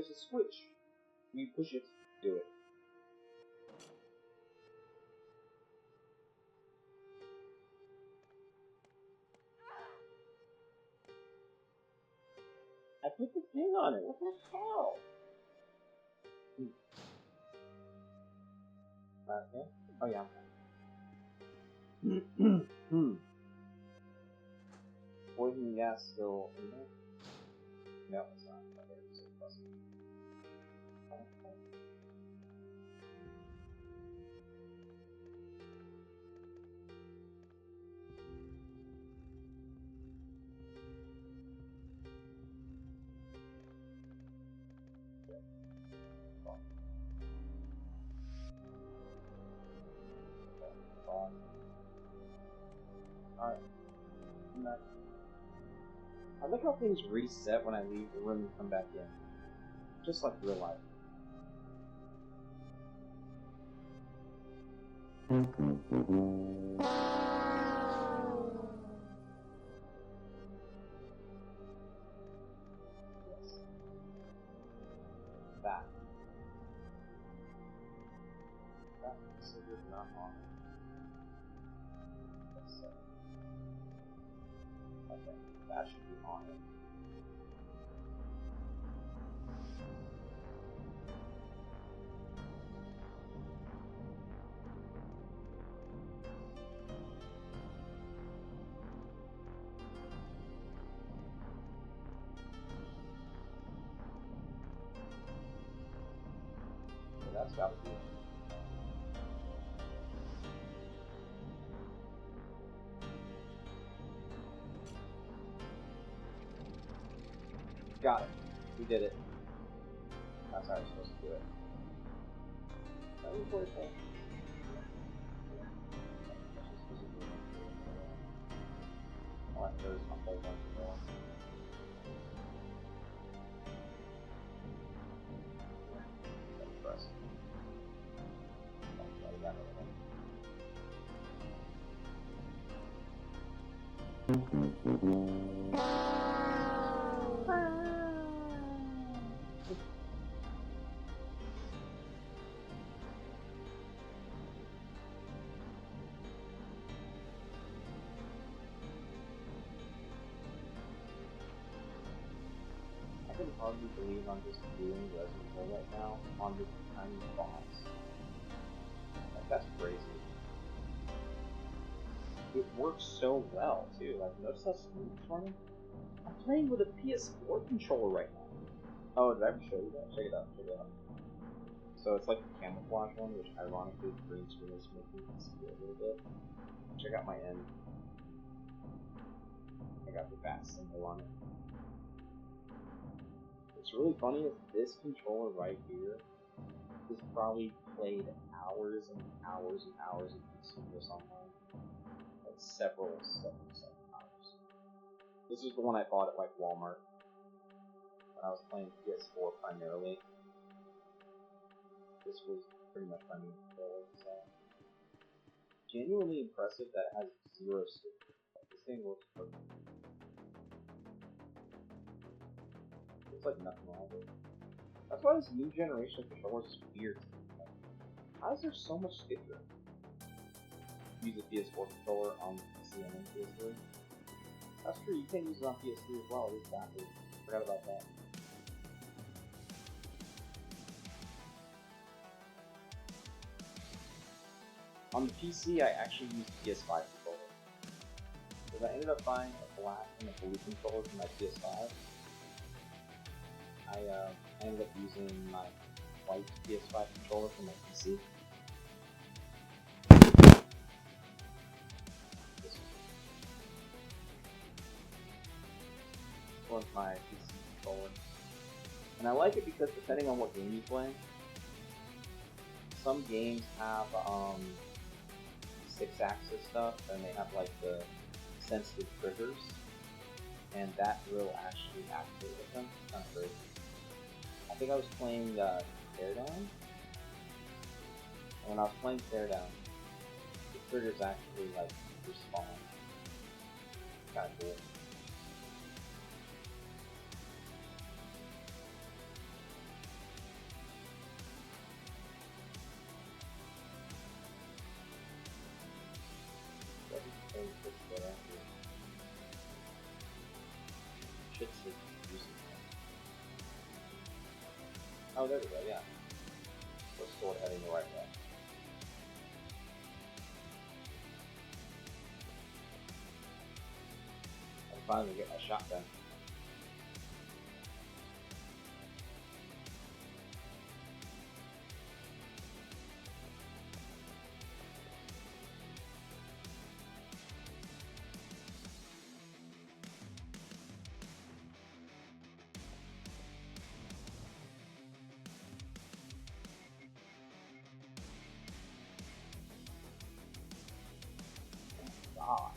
there's a switch. You push it, do it. I put the thing on it. What the hell? Okay. Oh yeah. Poison gas still in there? No, it's not. Okay, it's a plus. Alright. I like how things reset when I leave the room and come back in. Just like real life. Yes. That. That considered not on. Let's say. Okay, that should be on it. So that's gotta be it. Got it. We did it. That's how I was supposed to do it. That was really cool. Oh, there's my whole bunch of more. Press. I got it. I can hardly believe I'm just doing Resident Evil right now on this tiny box. Like, that's crazy. It works so well, too. Like, notice how smooth it's running? I'm playing with a PS4 controller right now. Oh, did I ever show you that? Check it out, check it out. So it's like the camouflage one, which ironically the green screen is making me see it a little bit. Check out my end. I got the bat symbol on it. What's really funny is this controller right here has probably played hours and hours and hours of this online. Like several hours. This is the one I bought at like Walmart when I was playing PS4 primarily. This was pretty much my main controller, so genuinely impressive that it has zero stick. Like, this thing works perfect. It's like nothing wrong with it. That's why this new generation of controllers is weird. Like, how is there so much sticker? Use a PS4 controller on PC and PS3. That's true, you can use it on PS3 as well, exactly. Forgot about that. On the PC, I actually used PS5 controller. Because I ended up buying a black and a blue controller for my PS5. I ended up using my white PS5 controller for my PC. This one's my PC controller. And I like it because depending on what game you play, some games have 6-axis stuff, and they have like the sensitive triggers, and that will actually activate with them. It's kind of crazy. I think I was playing Teardown, and when I was playing Teardown, the triggers actually like respond. Kind of cool. should see using it. Oh, there we go, yeah. We're sort of heading the right way. I finally get my shotgun. God.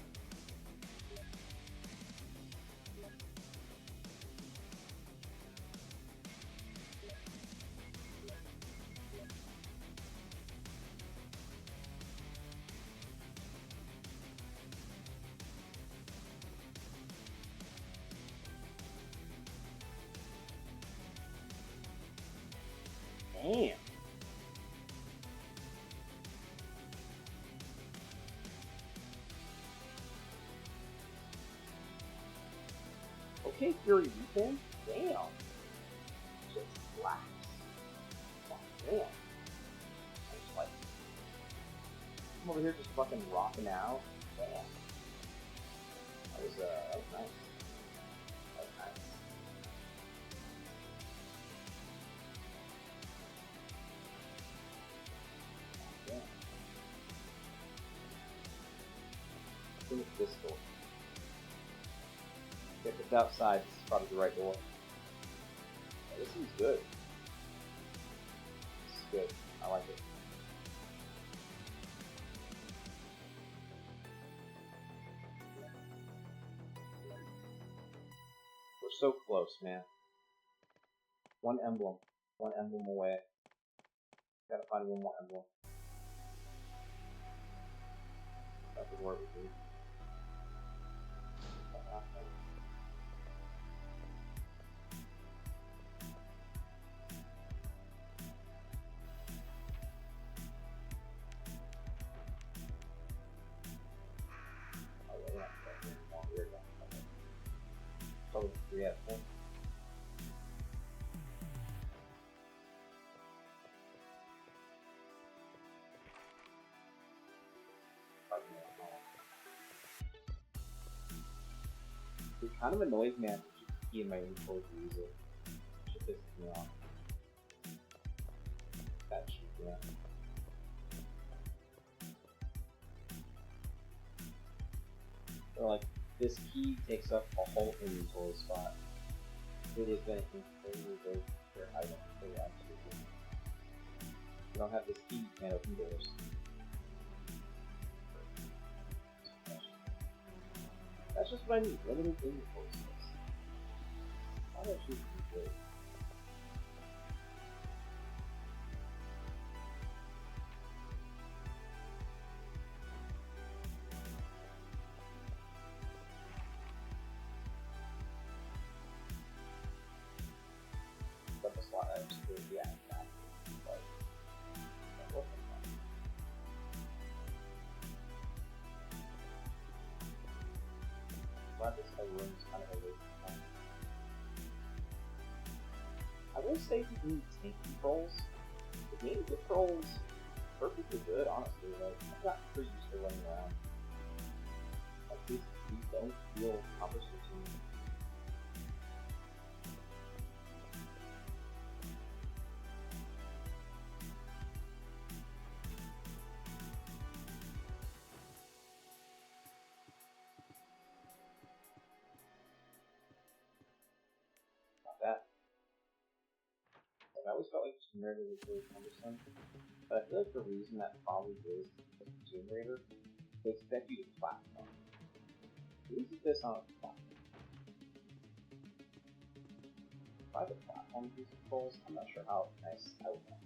Damn. Okay, Fury Weekend? Damn. Just slaps. Oh, damn. I just like, I'm over here just fucking rocking out. Damn. That was nice. That was nice. Damn. Finish this door. If it's outside, this is probably the right door. Yeah, this seems good. This is good. I like it. We're so close, man. One emblem. One emblem away. Gotta find one more emblem. That could work with me. Oh, yeah, okay. It kind of annoys me. I keep keying my inventory to use it. It pisses me off. That shit, yeah. So, like, this key takes up a whole inventory spot. It has been a very rare item for the absolute. You don't have this key, you can't open doors. That's just what I need, limited inventory space. Why don't you be good? But the slot items could be out of that. Like, that open one. Glad this whole room is kind of a waste of time. I will say if you need tank controls, the game controls perfectly good, honestly. Like, I've gotten pretty used to running around. Like, these don't feel cumbersome to me. Not bad. Like, I always felt like Tomb Raider was really cumbersome, but I feel like the reason that probably is Tomb Raider, they expect you to platform. At least with this on a platform. Private platform use controls, I'm not sure how nice I would want.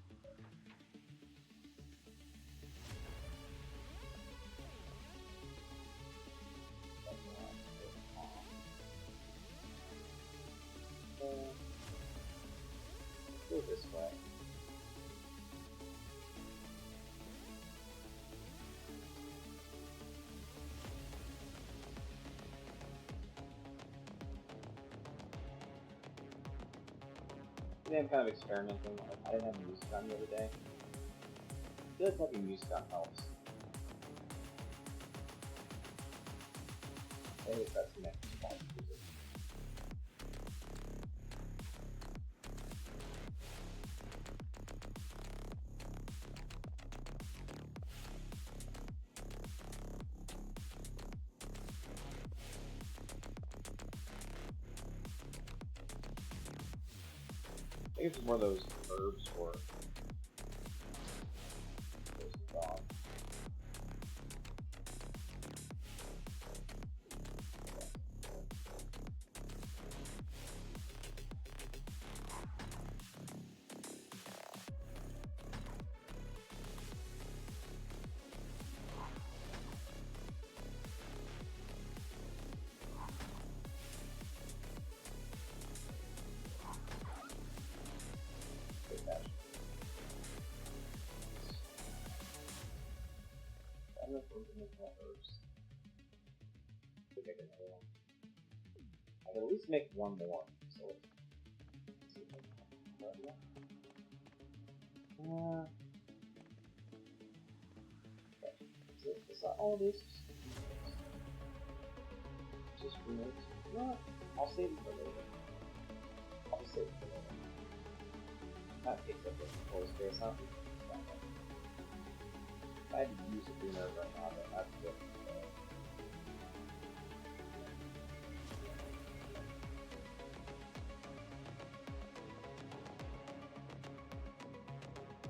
Go this way. Today I'm kind of experimenting. Like, I didn't have music on the other day. I feel like having music on helps. I think that's the next point. I think it's one of those herbs or there's the dog. I don't know if we're gonna make more herbs. Could make another one. I can at least make one more. So let's see if I can make one. Okay. Is that all this? Just remote. No, I'll save it for later. I'll just save it for later. That takes up the whole space, huh? If I had to use a green herb right now, then that's good.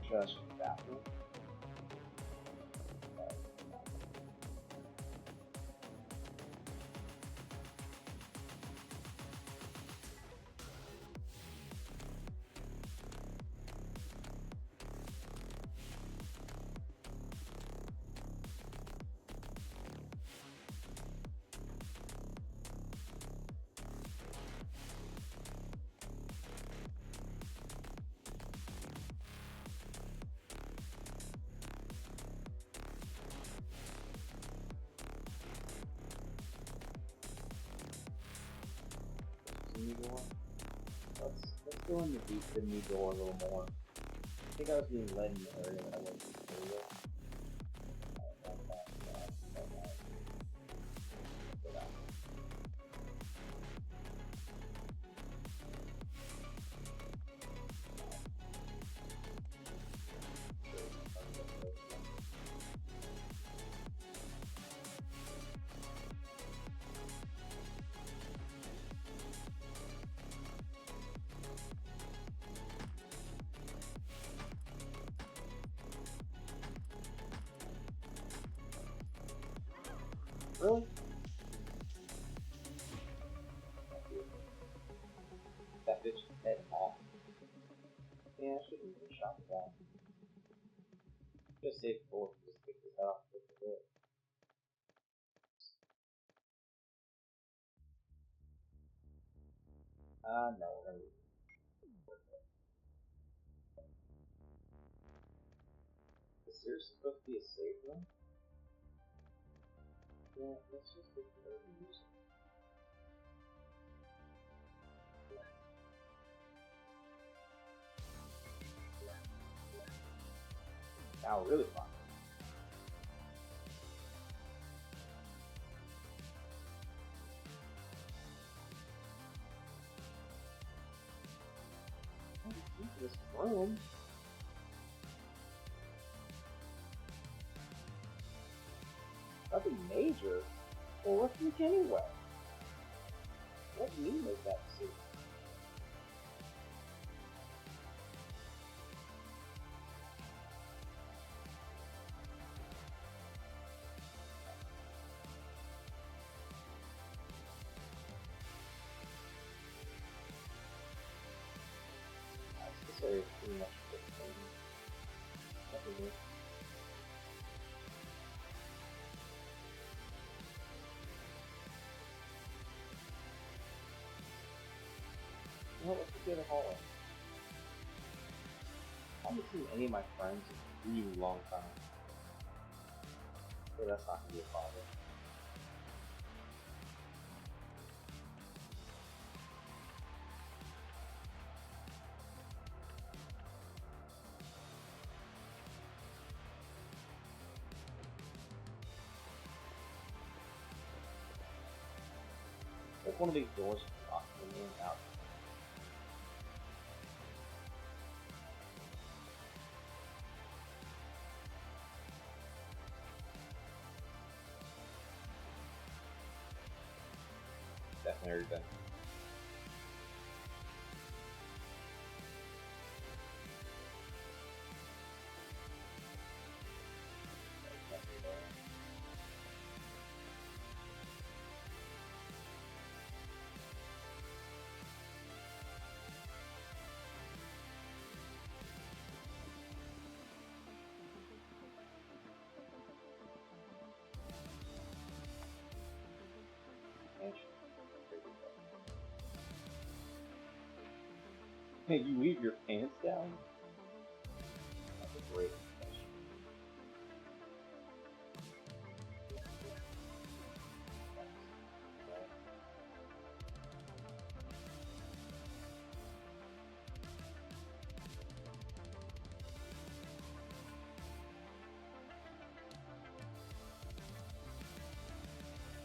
Trash in the bathroom. New door. Let's go in the new door a little more. I think I was being led in the area that I wasn't familiar with. I don't know if that's really? That bitch head off. Yeah, I shouldn't even shot with that. Just save the bullet and just pick this up. This is it. No, we're gonna leave. Is there supposed to be a save room? Yeah, let's just take the herb and use it. Now we're really fun. This room. Nothing major. Well, let's look anyway. Let me make that decision. This area is pretty much nothing new. You know, let's get the hallway. I haven't seen any of my friends in a really long time. So that's not gonna be a problem. if one of these doors is locked when me out. Definitely already done. Hey, you leave your pants down? That's a great question.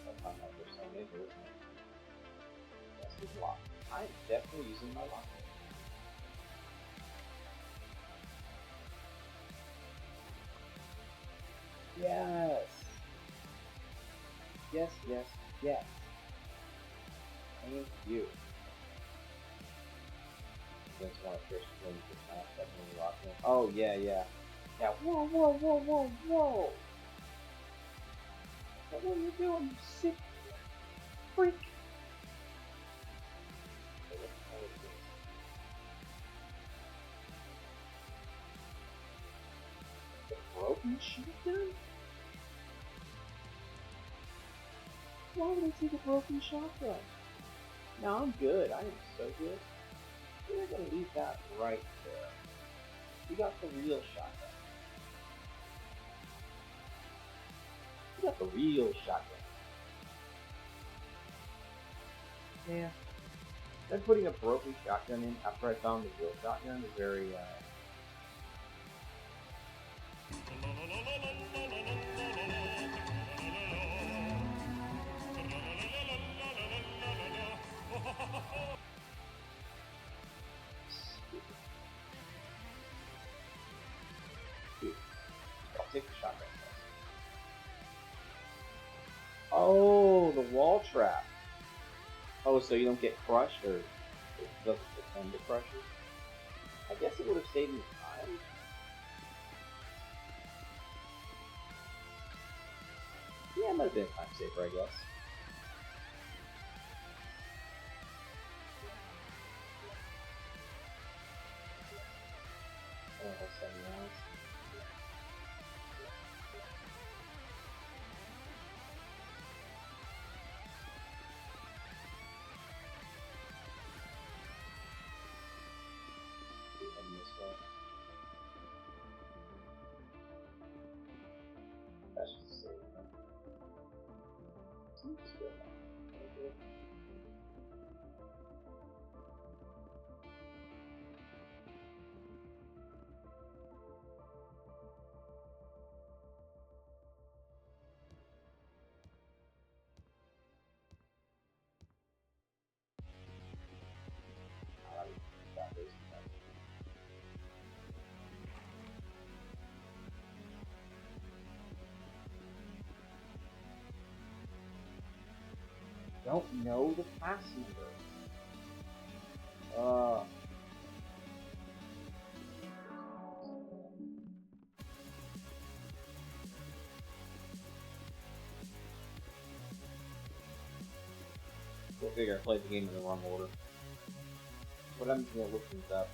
That's not my first time in here. That's his lock. I'm definitely using my lock. Yes. Yes, yes, yes. Thank you. That's one of the first things that kind of stuff when you lock in. Oh, yeah, yeah. Yeah, whoa, whoa, whoa, whoa, whoa! What are you doing, you sick freak? The broken shotgun? Why would I take a broken shotgun? No, I'm good. I am so good. We're gonna leave that right there. We got the real shotgun. We got the real shotgun. Yeah. Then putting a broken shotgun in after I found the real shotgun is very, stupid. Dude, I'll take the shotgun first. Oh, the wall trap. Oh, so you don't get crushed, or it doesn't pretend to crush you? I guess it would have saved me time. Yeah, it might have been time saver, I guess. Oh, that's something else. Heading this way. That's just a save, right? Seems good. Okay. Alright, got this. Don't know the pass number. Go figure, I played the game in the wrong order. What I'm just gonna look things up.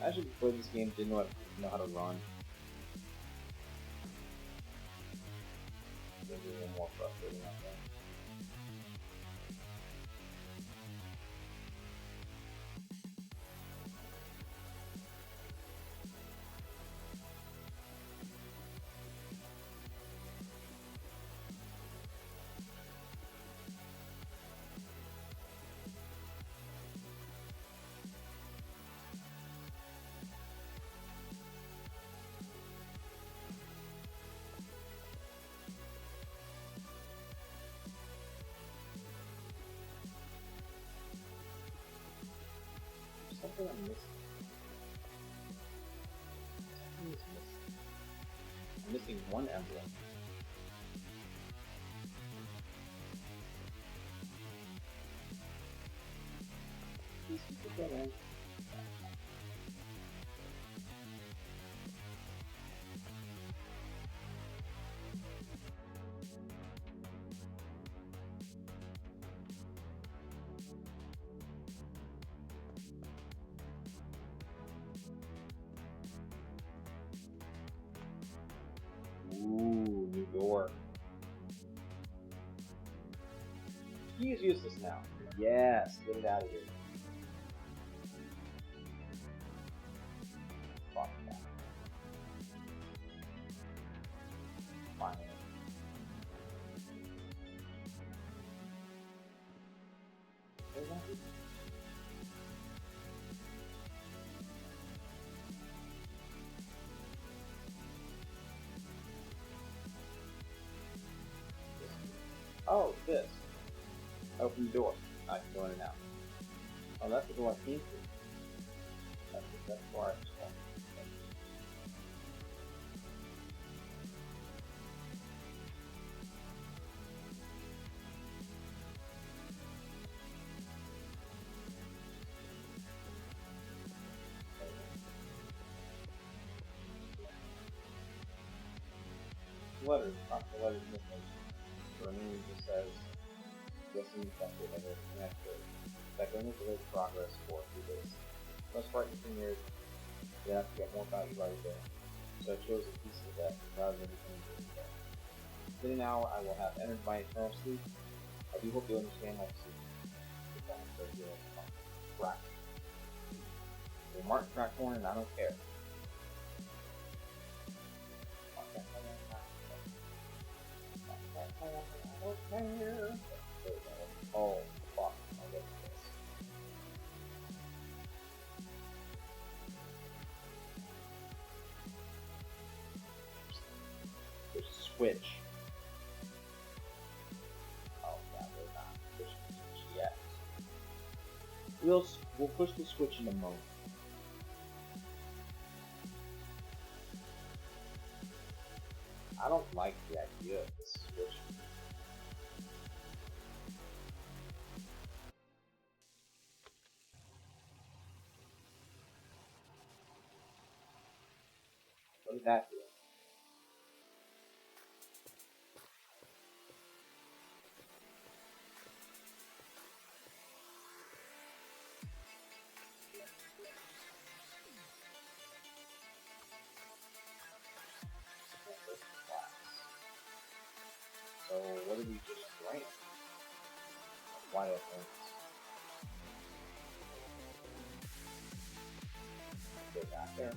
I actually before this game didn't know how to run. It's a little more frustrating out there. something I'm missing. Something is missing. I'm missing one emblem. Please keep that in. Ooh, new door. He's useless now. Yes, get it out of here. Fuck that. Finally. There's that. Oh, this. Open the door. I can go in and out. Oh, that's the door I came through. That's where I just went. Letters, not the letters missing. The remaining just says, guessing infected and it's connected. That going to delay progress for a few days. Let's brighten fingers, you have to get more value right there. So I chose a piece of that rather than anything there. Within an hour, I will have entered my eternal sleep. I do hope you understand how to sleep. Crack. You're Martin Crackhorn and I don't care. Oh, fuck. I'll get this. There's a switch. Oh, yeah, we're not pushing the switch yet. We'll push the switch in a moment. I don't like the idea of this switch. What did that do? So what did we just rank? Why did I think? Go back there.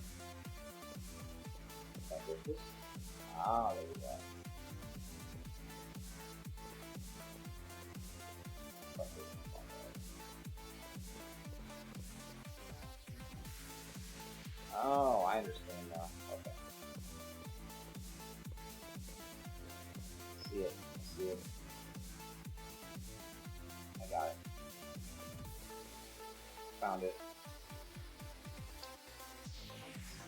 Back with this. Ah, there we go. Oh, I understand now. Okay. See it. See it. I got it. Found it.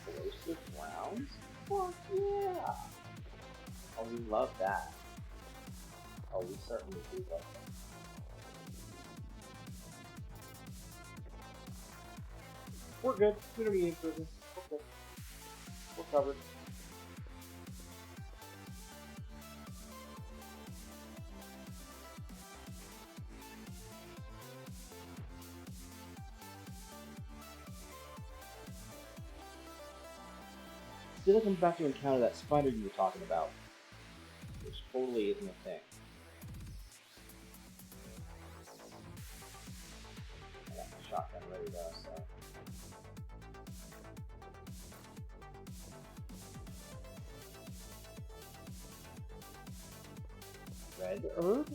Explosive rounds? Fuck yeah! Oh, we love that. Oh, we certainly do love that. We're good. We don't need any prison. We're good. We're covered. Still comes back to encounter that spider you were talking about, which totally isn't a thing. I got my shotgun ready though, so. Red herb?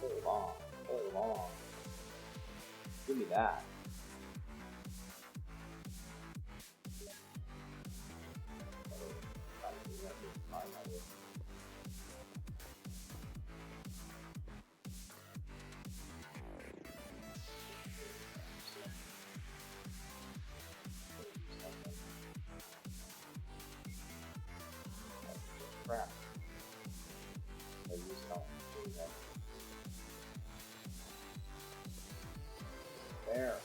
Really long. Really long. Give me that. There.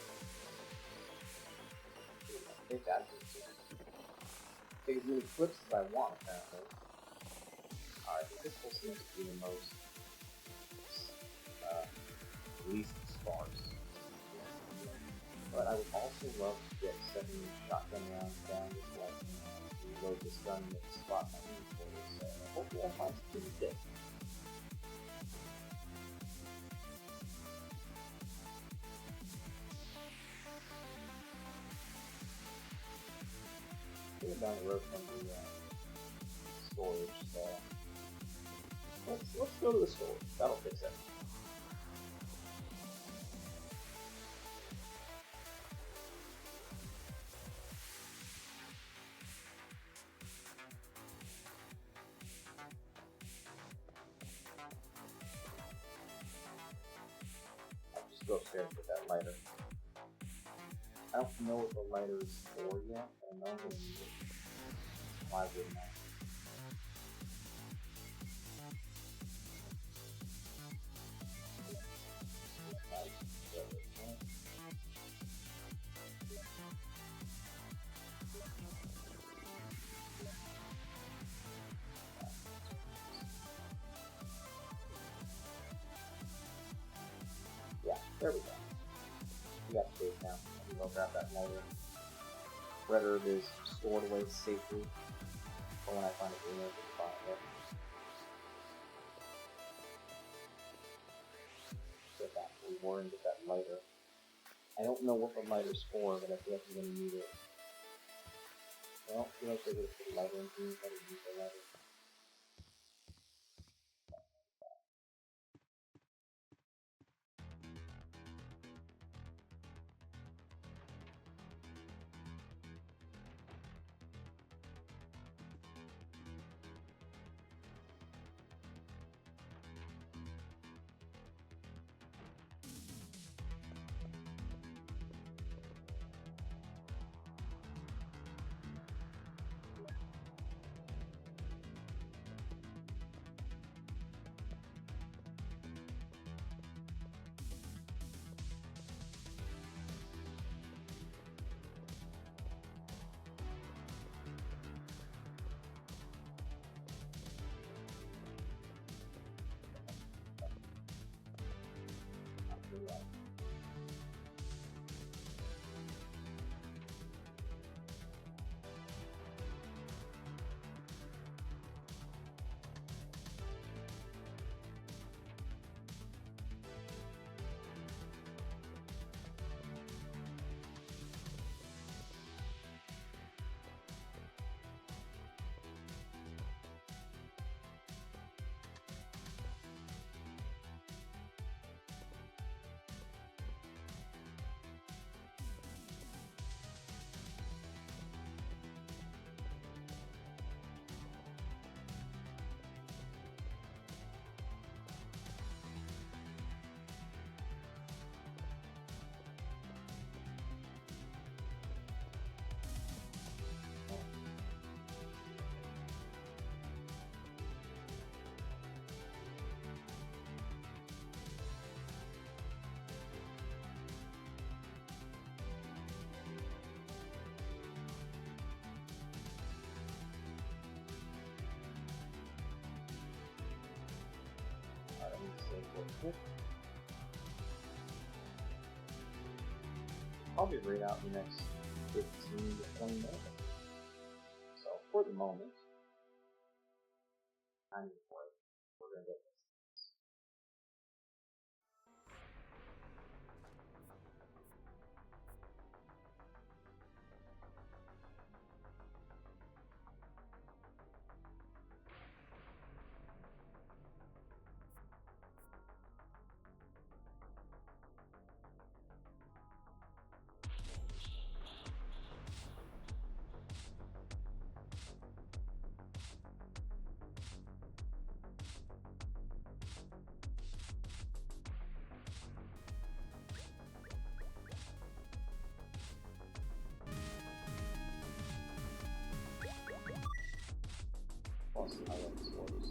Take that. Take as many clips as I want, apparently. Alright, the pistol seems to be the most least sparse. But I would also love to get 7 shotgun rounds down just like reload this gun and make a spot in my inventory, so hopefully I'll find some good bit. Getting down the road from the storage, so let's go to the storage. That'll fix it. Go upstairs with that lighter. I don't know what the lighter is for yet, but I know I'm going to need it. Why wouldn't I? Yeah, there we go. We got space now. I can go grab that lighter. Whether it is stored away safely, or when I find it, we'll find it. Get that reward and get that lighter. I don't know what the lighter's for, but I feel like I'm going to need it. I don't feel like they're going to put a lighter in here, but I use the lighter. Probably right out in the next 15 to 20 minutes. So for the moment, I'm for it. We're gonna get this. Plus, I like this works.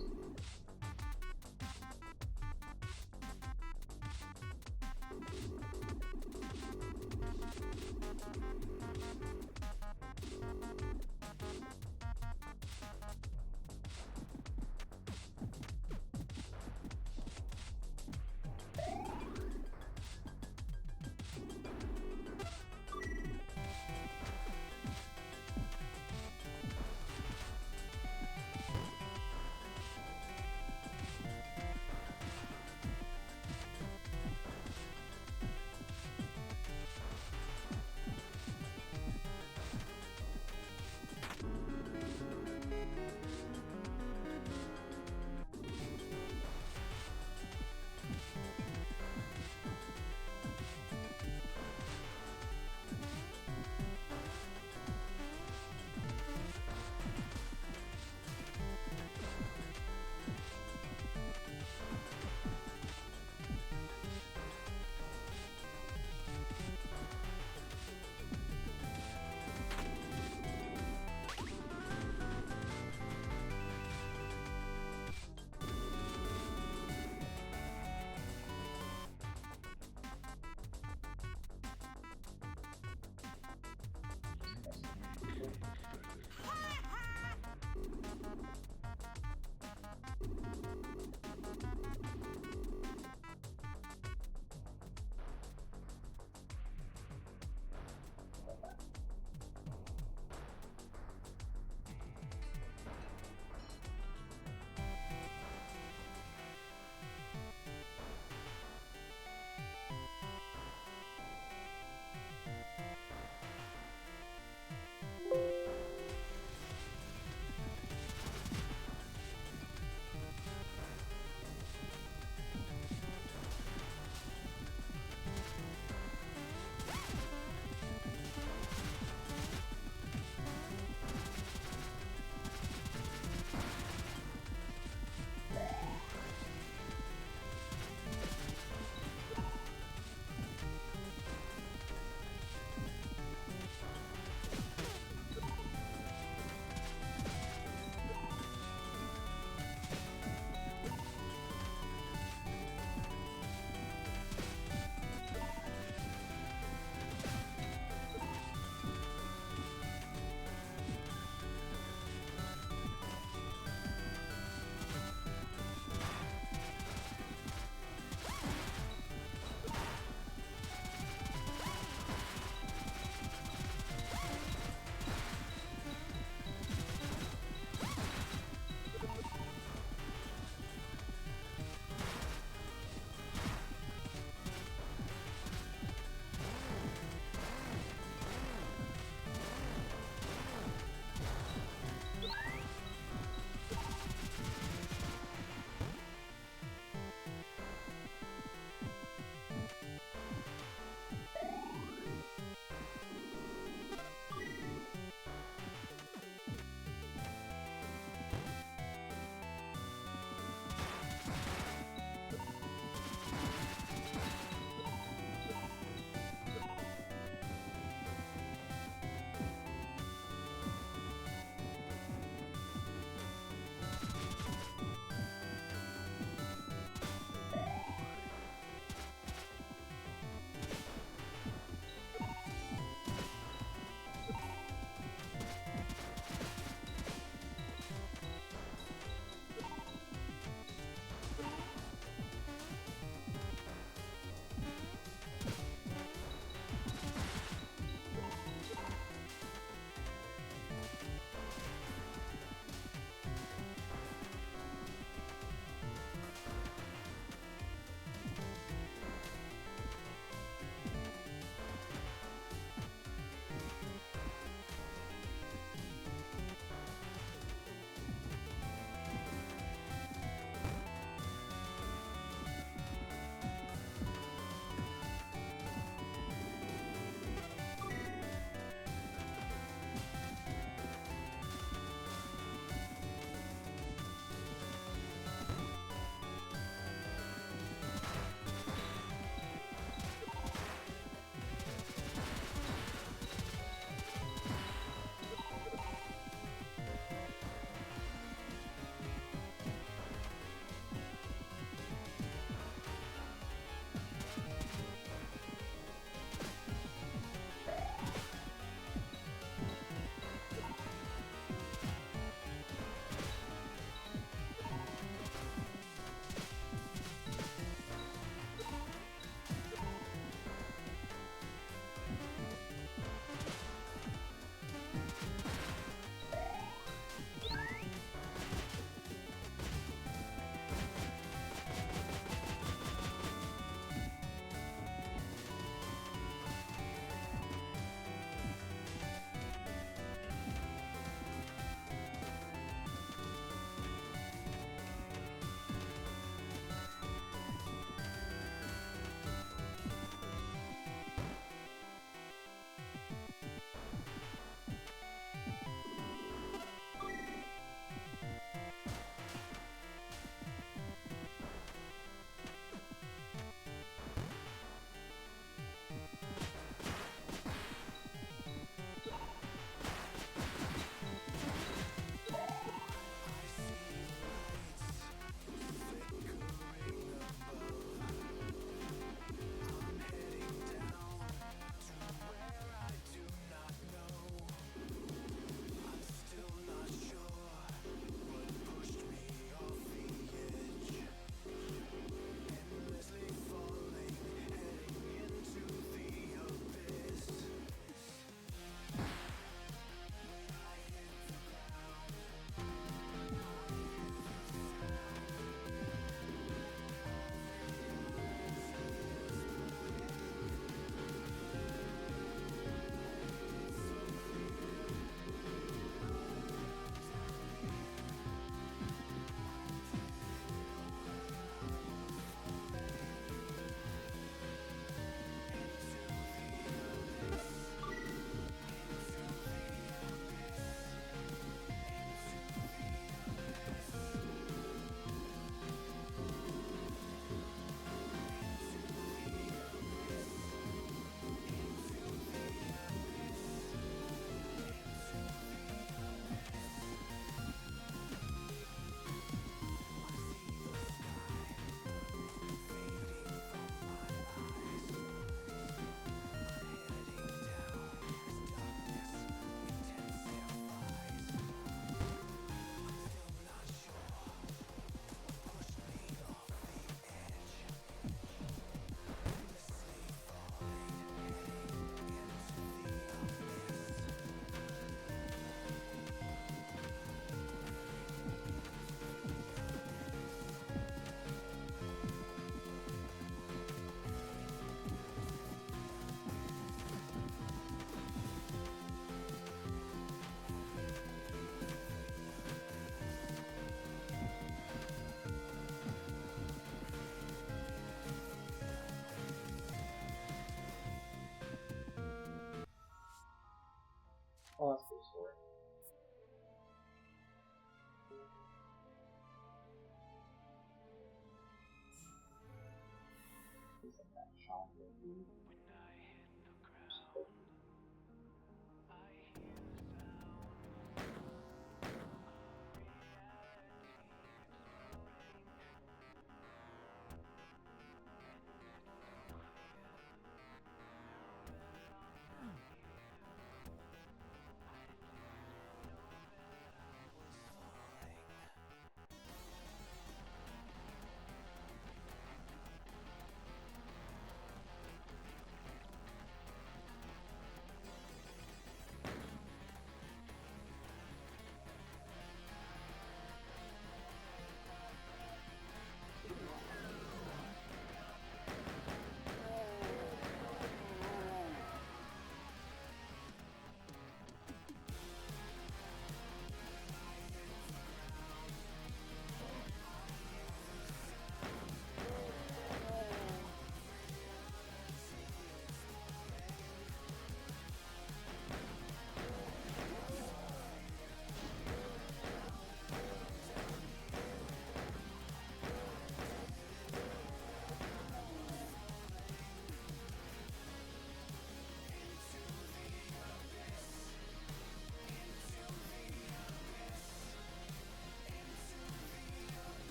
that Chandra movie.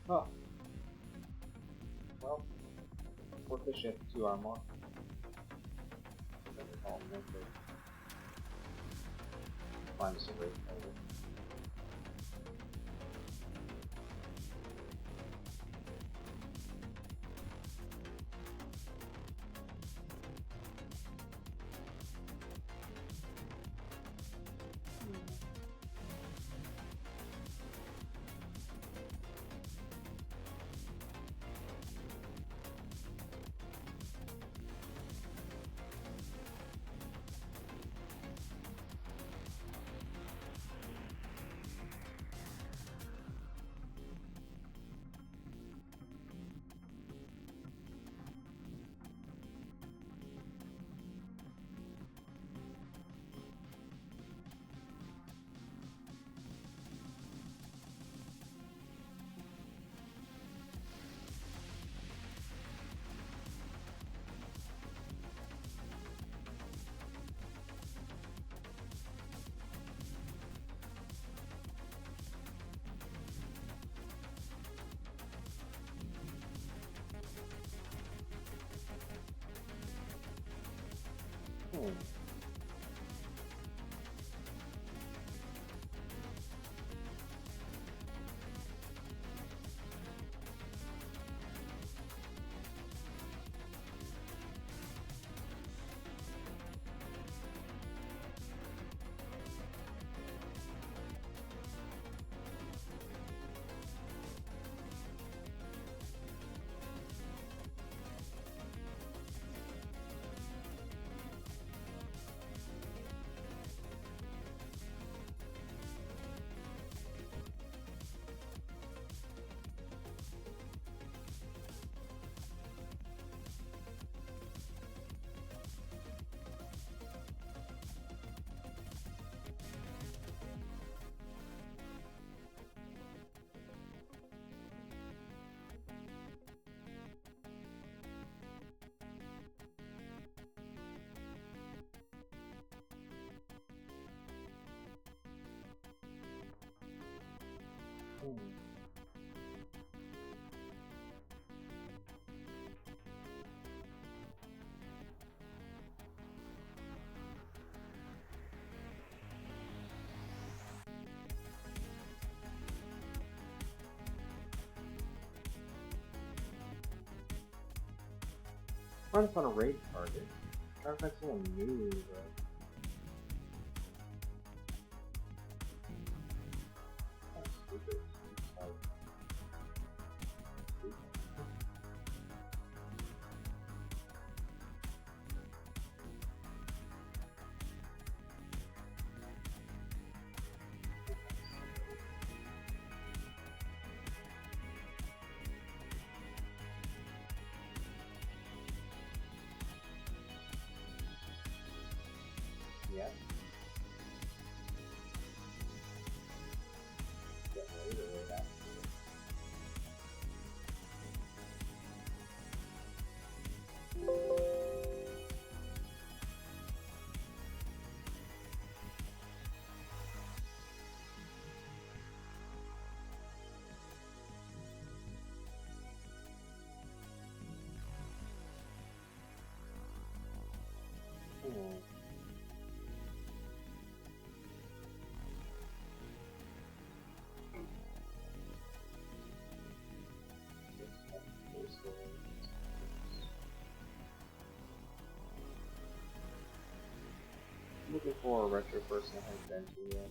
Oh. Well, we're fishing at the 2 hour mark. Find us a break over. Trying to find a raid target. Trying to find someone new, but... That's stupid. Yeah. Get ready to raid after. Looking for a retro person I haven't been to yet.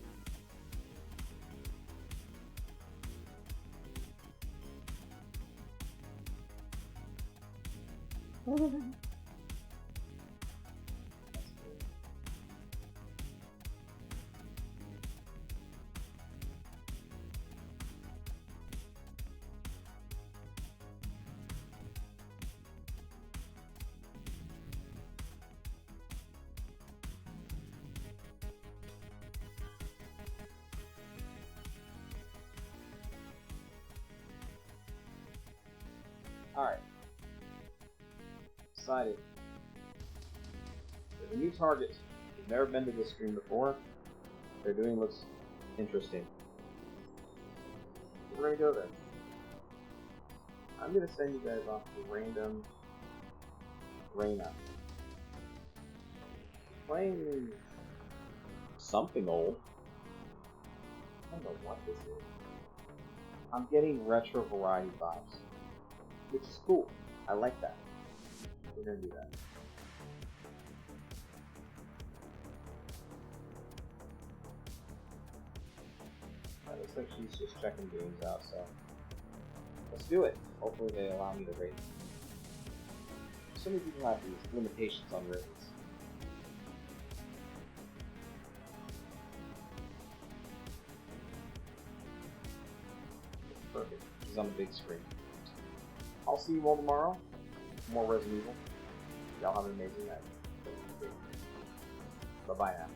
That's good. Alright. Decided. There's a new target. We've never been to this stream before. They're doing looks interesting. We're gonna go there. I'm gonna send you guys off to random Reina. Playing something old. I don't know what this is. I'm getting retro variety vibes. Which is cool. I like that. We're gonna do that. That looks like she's just checking games out, so let's do it. Hopefully they allow me to rate. So many people have these limitations on ratings. Perfect. She's on the big screen. I'll see you all tomorrow. More Resident Evil. Y'all have an amazing night. Bye-bye now.